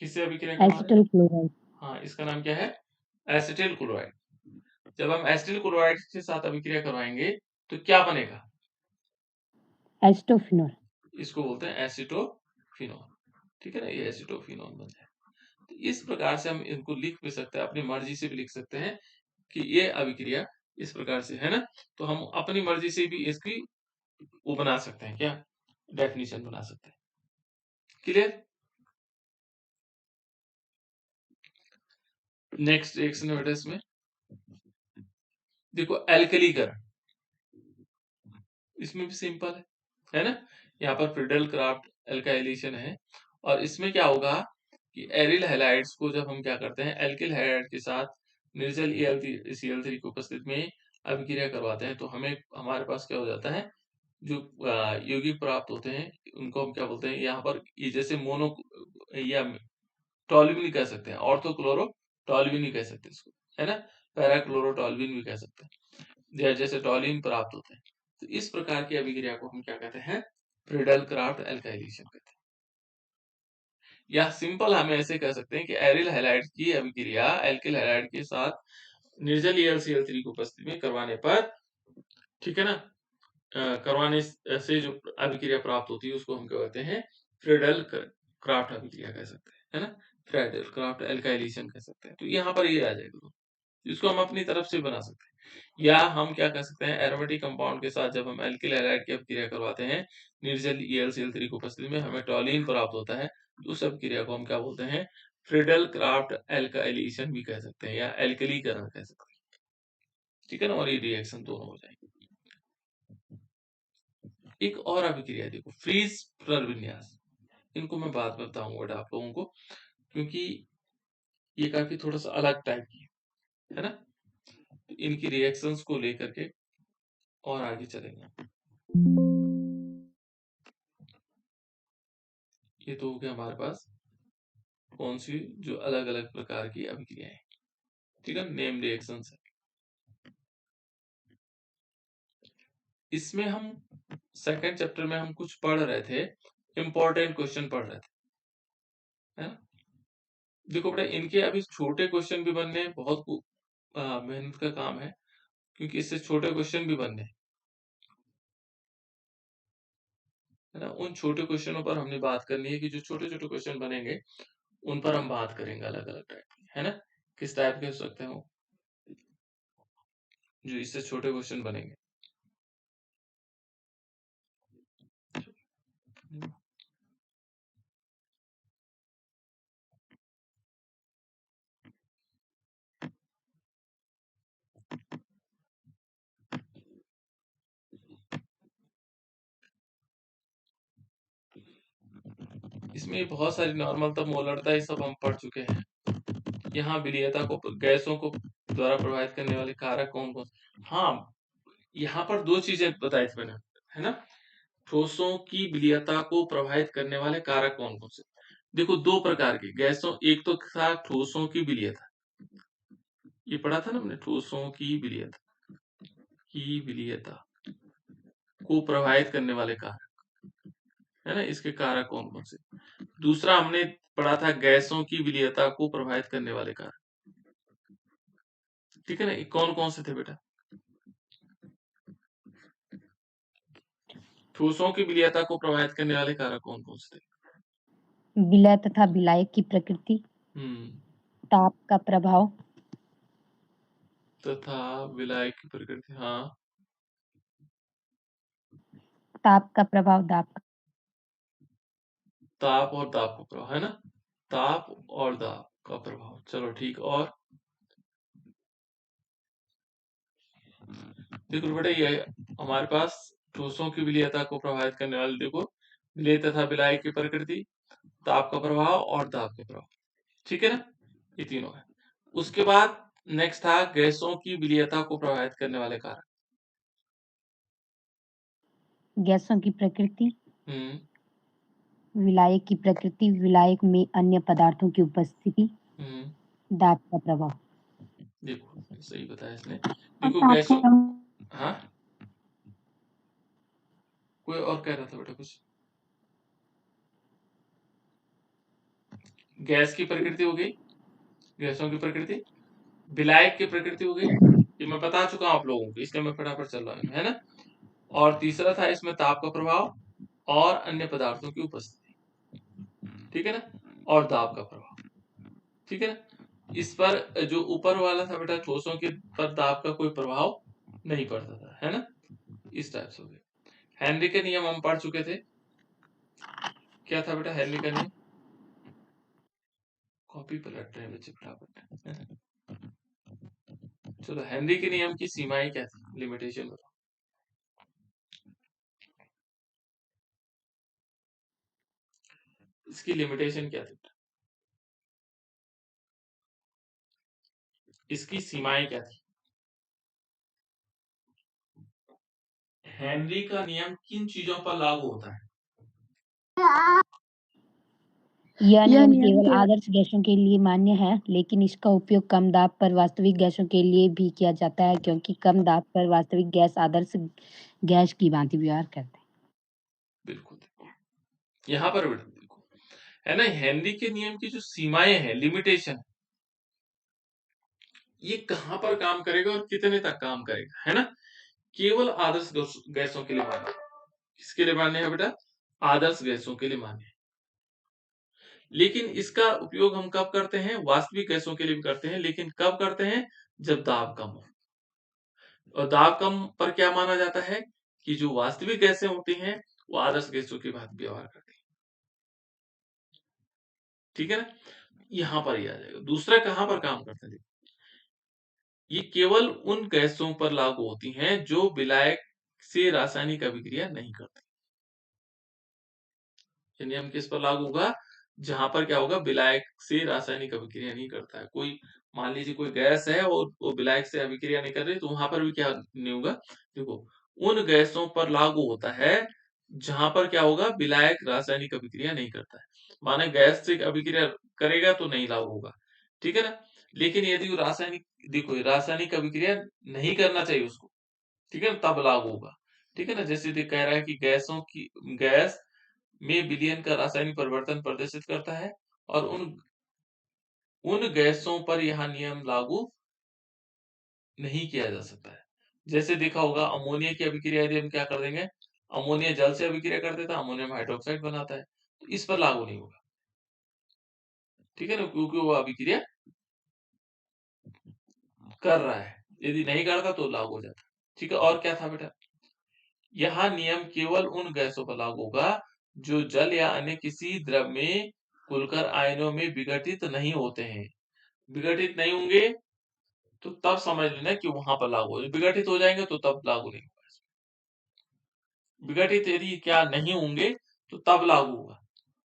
किससे अभिक्रिया करवा रहे हैं, हाँ, इसका नाम क्या है, एसिटिल क्लोराइड। जब हम एसिटिल क्लोराइड के साथ अभिक्रिया करवाएंगे तो क्या बनेगा, एसिटोफिनोल, इसको बोलते हैं एसिटोफिनोल, ठीक है ना, ये एसिटोफिनोल बन जाए। तो इस प्रकार से हम इनको लिख भी सकते हैं, अपनी मर्जी से भी लिख सकते हैं कि ये अभिक्रिया इस प्रकार से, है ना। तो हम अपनी मर्जी से भी इसकी वो बना सकते हैं, क्या डेफिनेशन बना सकते हैं, क्लियर। नेक्स्ट रिएक्शन है बेटा इसमें, देखो एल्कलीकरण, इसमें भी सिंपल है ना, यहाँ पर फ्रीडल क्राफ्ट एल्काइलेशन है, और इसमें क्या होगा कि एरिल हैलाइड्स को जब हम क्या करते हैं, एल्किल हैलाइड के साथ निर्जल Cl3 की उपस्थिति में अभिक्रिया करवाते हैं, तो हमें हमारे पास क्या हो जाता है, जो यौगिक प्राप्त होते हैं उनको हम क्या बोलते हैं, यहाँ पर ये जैसे मोनो या टॉल्यूइन भी कह सकते हैं, ऑर्थोक्लोरो टॉल्यूइन भी कह सकते हैं इसको, है ना, पैराक्लोरोटॉल्यूइन भी कह सकते हैं, जैसे टॉल्यूइन प्राप्त होते हैं। तो इस प्रकार की अभिक्रिया को हम क्या कहते हैं, फ्रीडल क्राफ्ट एल्काइलेशन कहते हैं। या सिंपल हम ऐसे कह सकते हैं कि एरिल हैलाइड की अभिक्रिया एल्किल हैलाइड के साथ निर्जल AlCl3 की उपस्थिति में करवाने पर, ठीक है ना, करवाने से जो अभिक्रिया प्राप्त होती है उसको हम क्या कहते हैं, फ्रीडल क्राफ्ट अभिक्रिया कह सकते हैं, है ना, फ्रीडल क्राफ्ट एल्काइलेशन कह सकते हैं। तो यहाँ पर ये आ जाएगा, इसको हम अपनी तरफ से बना सकते हैं। या हम क्या कर सकते हैं, एरोमेटिक कंपाउंड के साथ जब हम एल्किल हैलाइड की अभिक्रिया करवाते हैं निर्जल ElCl3 की उपस्थिति में, हमें टॉलिन प्राप्त होता है। तो उस अभिक्रिया को हम क्या बोलते हैं, फ्रीडल क्राफ्ट एल्काइलेशन भी कह सकते हैं या एल्कलीकरण कह सकते हैं, ठीक है ना। और ये रिएक्शन दोनों हो जाएंगे। एक और अभिक्रिया देखो, फ्रीज पुनर्विन्यास। इनको मैं बाद में बताऊंगा आप लोगों को, क्योंकि ये काफी थोड़ा सा अलग टाइप की है ना। तो इनकी रिएक्शंस को लेकर के और आगे चलेंगे। ये तो हो गया हमारे पास कौन सी जो अलग अलग प्रकार की अभिक्रियाएं, ठीक है, नेम रिएक्शंस है। इसमें हम सेकंड चैप्टर में हम कुछ पढ़ रहे थे, इंपॉर्टेंट क्वेश्चन पढ़ रहे थे, है ना। देखो बेटा, इनके अभी छोटे क्वेश्चन भी बनने, बहुत मेहनत का काम है, क्योंकि इससे छोटे क्वेश्चन भी बनने, है ना। उन छोटे क्वेश्चनों पर हमने बात करनी है कि जो छोटे छोटे क्वेश्चन बनेंगे उन पर हम बात करेंगे, अलग अलग टाइप की, है ना। किस टाइप के हो सकते हो जो इससे छोटे क्वेश्चन बनेंगे। इसमें बहुत सारी नॉर्मलता, मोलरता, ये सब हम पढ़ चुके हैं। यहाँ विलीयता को, गैसों को द्वारा प्रभावित करने वाले कारक कौन कौन। हाँ, यहाँ पर दो चीजें बताई थी मैंने, है ना। ठोसों की विलीयता को प्रभावित करने वाले कारक कौन कौन से। देखो, दो प्रकार के गैसों, एक तो था ठोसों की विलीयता, ये पढ़ा था ना हमने, ठोसों की विलीयता को प्रभावित करने वाले कारक, है ना, इसके कारक कौन कौन से। दूसरा हमने पढ़ा था गैसों की विलीयता को प्रभावित करने वाले कारक, ठीक है ना। कौन कौन से थे बेटा, ठोसों की विलीयता को प्रभावित करने वाले कारक कौन कौन से थे। विलय तथा विलायक की प्रकृति, ताप का प्रभाव तथा विलायक की प्रकृति, हाँ, ताप का प्रभाव, ताप और दाब का प्रभाव, है ना, ताप और दाब का प्रभाव। चलो ठीक, और देखो बेटा, ये हमारे पास ठोसों की विलीयता को प्रभावित करने वाले, देखो, विलय तथा विलायक की प्रकृति, ताप का प्रभाव और दाब का प्रभाव, ठीक है ना, ये तीनों है। उसके बाद नेक्स्ट था गैसों की विलीयता को प्रभावित करने वाले कारक, गैसों की प्रकृति, विलायक की प्रकृति, विलायक में अन्य पदार्थों की उपस्थिति, दाब का प्रभाव। देखो सही बताया इसने। देखो गैसों, हाँ, कोई और कह रहा था बेटा कुछ। गैस की प्रकृति हो गई, गैसों की प्रकृति, विलायक की प्रकृति हो गई, ये मैं बता चुका हूं आप लोगों को, इसलिए मैं फटाफट चल रहा हूं, है ना। और तीसरा था इसमें ताप का प्रभाव और अन्य पदार्थों की उपस्थिति, ठीक है ना, और दाब का प्रभाव, ठीक है ना। इस पर जो ऊपर वाला था बेटा, ठोसों के पर दाब का कोई प्रभाव नहीं पड़ता था, है ना। इस टाइप से हो गया। हेनरी के नियम हम पढ़ चुके थे, क्या था बेटा हेनरी का नियम, कॉपी पलट रहे हैं बच्चे फटाफट। चलो, हेनरी के नियम की सीमाएं क्या थी, लिमिटेशन बताओ। इसकी लिमिटेशन क्या थी, इसकी सीमाएं क्या थी। हेनरी का नियम किन चीजों पर लागू होता है। यह नियम केवल आदर्श गैसों के लिए मान्य है, लेकिन इसका उपयोग कम दाब पर वास्तविक गैसों के लिए भी किया जाता है, क्योंकि कम दाब पर वास्तविक गैस आदर्श गैस की भांति व्यवहार करते हैं। बिल्कुल, यहाँ पर देखो, है ना, हेनरी के नियम की जो सीमाएं हैं, लिमिटेशन, ये कहां पर काम करेगा और कितने तक काम करेगा, है ना। केवल आदर्श गैसों के लिए मान्य, किसके लिए मान्य है बेटा, आदर्श गैसों के लिए मान्य है। लेकिन इसका उपयोग हम कब करते हैं? वास्तविक गैसों के लिए भी करते हैं, लेकिन कब करते हैं? जब दाब कम हो। और दाब कम पर क्या माना जाता है कि जो वास्तविक गैसें होती हैं वो आदर्श गैसों की भांति व्यवहार करती हैं। ठीक है ना? यहां पर ही आ जाएगा। दूसरा कहां पर काम करते हैं? ये केवल उन गैसों पर लागू होती हैं जो विलायक से रासायनिक अभिक्रिया नहीं करती। ये नियम किस पर लागू होगा? जहां पर क्या होगा? विलायक से रासायनिक अभिक्रिया नहीं करता है। कोई मान लीजिए कोई गैस है और वो विलायक से अभिक्रिया नहीं कर रही, तो वहां पर भी क्या नहीं होगा? देखो, उन गैसों पर लागू होता है जहां पर क्या होगा? विलायक रासायनिक अभिक्रिया नहीं करता है। माने गैस से अभिक्रिया करेगा तो नहीं लागू होगा। ठीक है ना? लेकिन यदि वो रासायनिक, देखो रासायनिक अभिक्रिया नहीं करना चाहिए उसको, ठीक है ना? तब लागू होगा। ठीक है ना? जैसे कह रहा है कि गैस में विलयन का रासायनिक परिवर्तन प्रदर्शित करता है और उन उन गैसों पर यह नियम लागू नहीं किया जा सकता है। जैसे देखा होगा अमोनिया की अभिक्रिया यदि हम क्या कर देंगे, अमोनिया जल से अभिक्रिया कर देता है, अमोनियम हाइड्रोक्साइड बनाता है, तो इस पर लागू नहीं होगा। ठीक है ना? क्योंकि वो अभिक्रिया कर रहा है, यदि नहीं करता तो लागू हो जाता। ठीक है, और क्या था बेटा? यह नियम केवल उन गैसों पर लागू होगा जो जल या अन्य किसी द्रव में घुलकर आयनों में विघटित नहीं होते हैं। विघटित नहीं होंगे तो तब समझ लेना कि वहां पर लागू हो। विघटित हो जाएंगे तो तब लागू नहीं होगा। विघटित यदि क्या नहीं होंगे तो तब लागू होगा,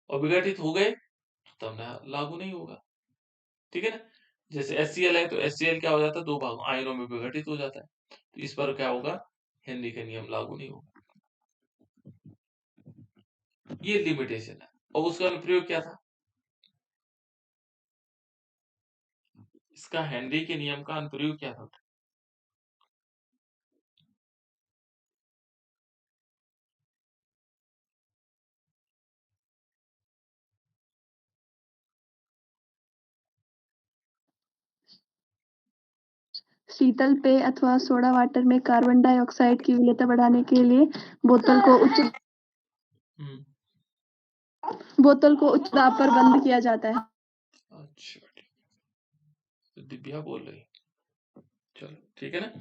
और विघटित हो गए तो तब लागू नहीं होगा। ठीक है ना? जैसे HCl है तो HCl क्या हो जाता है? दो भागों आयनों में विघटित हो जाता है, तो इस पर क्या होगा? हेनरी का नियम लागू नहीं होगा। ये लिमिटेशन है। और उसका अनुप्रयोग क्या था? इसका हेनरी के नियम का अनुप्रयोग क्या था? शीतल पेय अथवा सोडा वाटर में कार्बन डाइऑक्साइड की विलेयता बढ़ाने के लिए बोतल को उच्च दाब पर बंद किया जाता है। अच्छा, तो दिव्या बोल रही है। चलो ठीक है ना?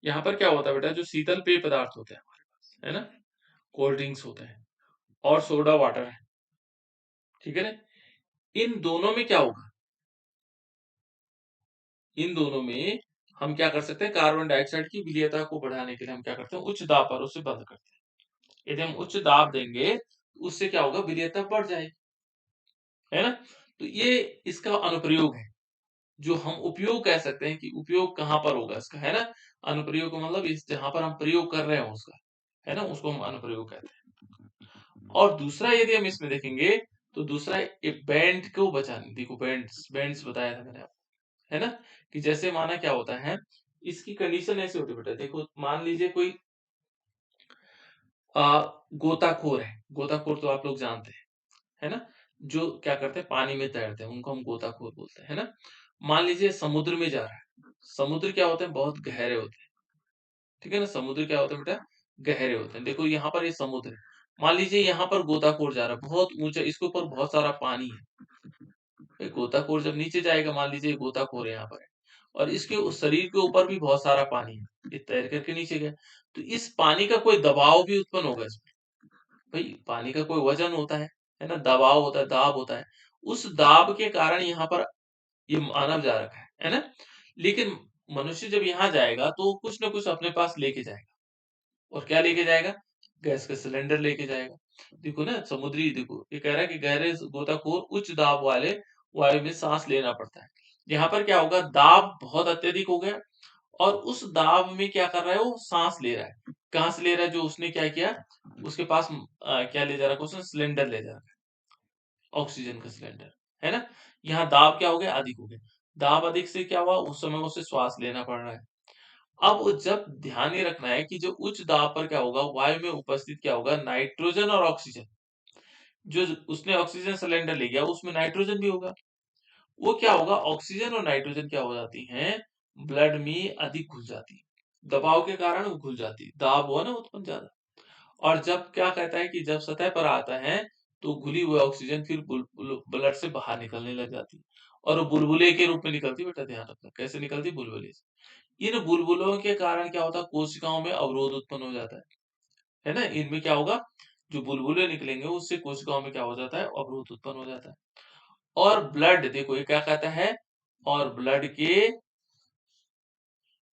यहाँ पर क्या होता है बेटा? जो शीतल पेय पदार्थ होते हैं हमारे पास, है ना, कोल्ड ड्रिंक्स होते हैं और सोडा वाटर है, ठीक है ना? इन दोनों में क्या होगा? इन दोनों में हम क्या कर सकते हैं? कार्बन डाइऑक्साइड की विलेयता को बढ़ाने के लिए हम क्या करते हैं? उच्च दाब पर उसे बंद करते हैं। यदि हम उच्च दाब देंगे तो उससे क्या होगा? विलेयता बढ़ जाएगी, है ना? तो ये इसका अनुप्रयोग है, जो हम उपयोग कह सकते हैं कि उपयोग कहां पर होगा इसका, है ना? अनुप्रयोग का मतलब इस जहां पर हम प्रयोग कर रहे हो उसका, है ना, उसको हम अनुप्रयोग कहते हैं। और दूसरा यदि हम इसमें देखेंगे तो दूसरा एक बैंड को बचाने, देखो बैंड्स बताया था मैंने आपको, है ना, कि जैसे माना क्या होता है, इसकी कंडीशन ऐसे होती है बेटा। देखो मान लीजिए कोई गोताखोर है। गोताखोर तो आप लोग जानते हैं, है ना, जो क्या करते हैं? पानी में तैरते हैं, उनको हम गोताखोर बोलते हैं, है ना। मान लीजिए समुद्र में जा रहा है। समुद्र क्या होते हैं? बहुत गहरे होते हैं। ठीक है ना? समुद्र क्या होते हैं बेटा? गहरे होते हैं। देखो यहाँ पर ये समुद्र है। मान लीजिए यहाँ पर गोताखोर जा रहा है, बहुत ऊंचा, इसके ऊपर बहुत सारा पानी है। भाई गोताखोर जब नीचे जाएगा, मान लीजिए गोताखोर यहाँ पर है और इसके उस शरीर के ऊपर भी बहुत सारा पानी है, ये तैर करके नीचे गया, तो इस पानी का कोई दबाव भी उत्पन्न होगा इसमें। भाई पानी का कोई वजन होता है ना, दबाव होता है, दाब होता है। उस दाब के कारण यहाँ पर ये मानव जा रखा है ना। लेकिन मनुष्य जब यहाँ जाएगा तो कुछ ना कुछ अपने पास लेके जाएगा, और क्या लेके जाएगा? गैस का सिलेंडर लेके जाएगा। देखो ना, समुद्री, देखो ये कह रहा है कि गहरे गोताखोर उच्च दाब वाले वायु में सांस लेना पड़ता है। यहाँ पर क्या होगा? दाब बहुत अत्यधिक हो गया और उस दाब में क्या कर रहा है? वो सांस ले रहा है। कहाँ से ले रहा है? जो उसने क्या किया, उसके पास क्या ले जा रहा है? उसने सिलेंडर ले जा रहा है, ऑक्सीजन का सिलेंडर, है ना। यहाँ दाब क्या हो गया? अधिक हो गया। दाब अधिक से क्या हुआ? उस समय उसे श्वास लेना पड़ रहा है। अब जब ध्यान ये रखना है कि जो उच्च दाब पर क्या होगा, वायु में उपस्थित क्या होगा? नाइट्रोजन और ऑक्सीजन। जो उसने ऑक्सीजन सिलेंडर ले गया उसमें नाइट्रोजन भी होगा। वो क्या होगा? ऑक्सीजन और नाइट्रोजन क्या हो जाती हैं? ब्लड में अधिक घुल जाती है। दबाव के कारण वो घुल जाती है, दाब हुआ ना उत्पन्न ज्यादा। और जब क्या कहता है कि जब सतह पर आता है तो घुली हुई ऑक्सीजन फिर ब्लड से बाहर निकलने लग जाती है और वो बुलबुले के रूप में निकलती है। बेटा ध्यान रखना, कैसे निकलती है? बुलबुले से। इन बुलबुलों के कारण क्या होता है? कोशिकाओं में अवरोध उत्पन्न हो जाता है ना? इनमें क्या होगा? जो बुलबुले निकलेंगे उससे कोशिकाओं में क्या हो जाता है? अवरोध उत्पन्न हो जाता है। और ब्लड, देखो ये क्या कहता है? और ब्लड के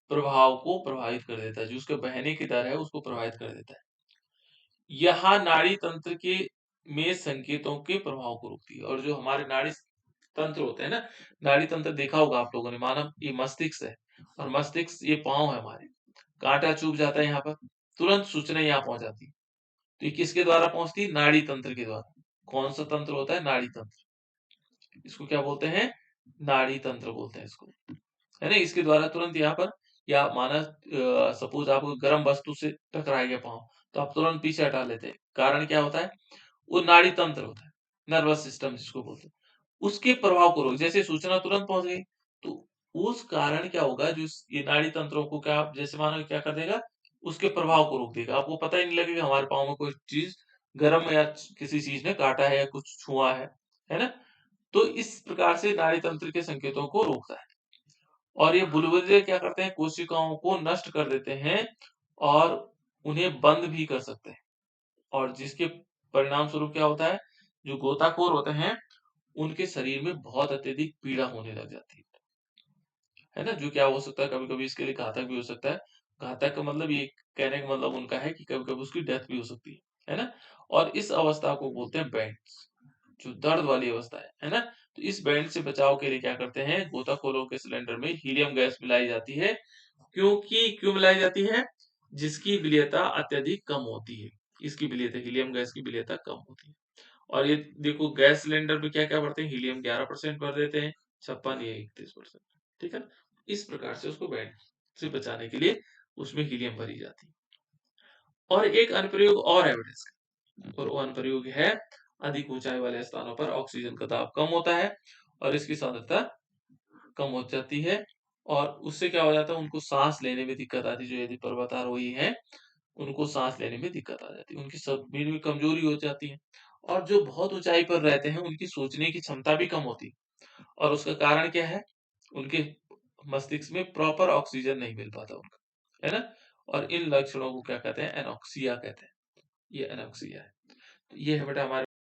प्रभाव को प्रभावित कर देता है, जो उसके बहने की दर है उसको प्रभावित कर देता है। यहाँ नाड़ी तंत्र के में संकेतों के प्रभाव को रोकती है। और जो हमारे नाड़ी तंत्र होते हैं ना, नाड़ी तंत्र देखा होगा आप लोगों ने, मानव ये मस्तिष्क है और मस्तिष्क ये पांव है हमारे, कांटा चुभ जाता है यहाँ पर, तुरंत सूचना यहाँ पहुंच जाती है। तो ये किसके द्वारा पहुंचती है? नाड़ी तंत्र के द्वारा। कौन सा तंत्र होता है? नाड़ी तंत्र। इसको क्या बोलते हैं? नाड़ी तंत्र बोलते हैं इसको, है ना? इसके द्वारा तुरंत यहाँ पर, या माना सपोज आपको गर्म वस्तु से टकरा गया पांव, तो आप तुरंत पीछे हटा लेते हैं। कारण क्या होता है? वो नाड़ी तंत्र होता है, नर्वस सिस्टम जिसको बोलते हैं, उसके प्रभाव को रोक, जैसे सूचना तुरंत पहुंच गई तो उस कारण क्या होगा? जो ये नाड़ी तंत्रों को क्या, जैसे मानो क्या कर देगा? उसके प्रभाव को रोक देगा। आपको पता ही नहीं लगेगा हमारे पाँव में कोई चीज गर्म या किसी चीज ने काटा है या कुछ छुआ है ना? तो इस प्रकार से नाड़ी तंत्र के संकेतों को रोकता है। और ये बुलबुले क्या करते हैं? कोशिकाओं को नष्ट कर देते हैं और उन्हें बंद भी कर सकते हैं। और जिसके परिणाम स्वरूप क्या होता है? जो गोताखोर होते हैं उनके शरीर में बहुत अत्यधिक पीड़ा होने लग जाती है ना? जो क्या हो सकता है? कभी-कभी इसके लिए घातक भी हो सकता है। घातक का मतलब ये कहने का मतलब उनका है कि कभी-कभी उसकी डेथ भी हो सकती है ना? और इस अवस्था को बोलते हैं बैंड्स, जो दर्द वाली अवस्था है ना? तो इस बैंड से बचाव के लिए क्या करते हैं? गोताखोरों के सिलेंडर में हीलियम गैस मिलाई जाती है। क्यों मिलाई जाती है? जिसकी विलेयता अत्यधिक कम होती है। इसकी विलेयता, हीलियम गैस की विलेयता कम होती है। और ये देखो गैस सिलेंडर में क्या-क्या भरते हैं? हीलियम 11% भर देते हैं, 56 या 31%, ठीक है? इस प्रकार से उसको बैंड से बचाने के लिए उसमें हीलियम भरी जाती है। और एक अनुप्रयोग और है बेटा इसका, और वो अनुप्रयोग है अधिक ऊंचाई वाले स्थानों पर ऑक्सीजन का दाब कम होता है और इसकी सांद्रता कम हो जाती है और उससे क्या हो जाता है? उनको सांस लेने में दिक्कत आती है। जो यदि पर्वतारोही है उनको सांस लेने में दिक्कत आ जाती है, उनकी शरीर में कमजोरी हो जाती है। और जो बहुत ऊंचाई पर रहते हैं उनकी सोचने की क्षमता भी कम होती है। और उसका कारण क्या है? उनके मस्तिष्क में प्रॉपर ऑक्सीजन नहीं मिल पाता उनको, है ना? और इन लक्षणों को क्या कहते हैं? एनॉक्सिया कहते हैं। ये एनॉक्सिया है। तो ये है बेटा हमारे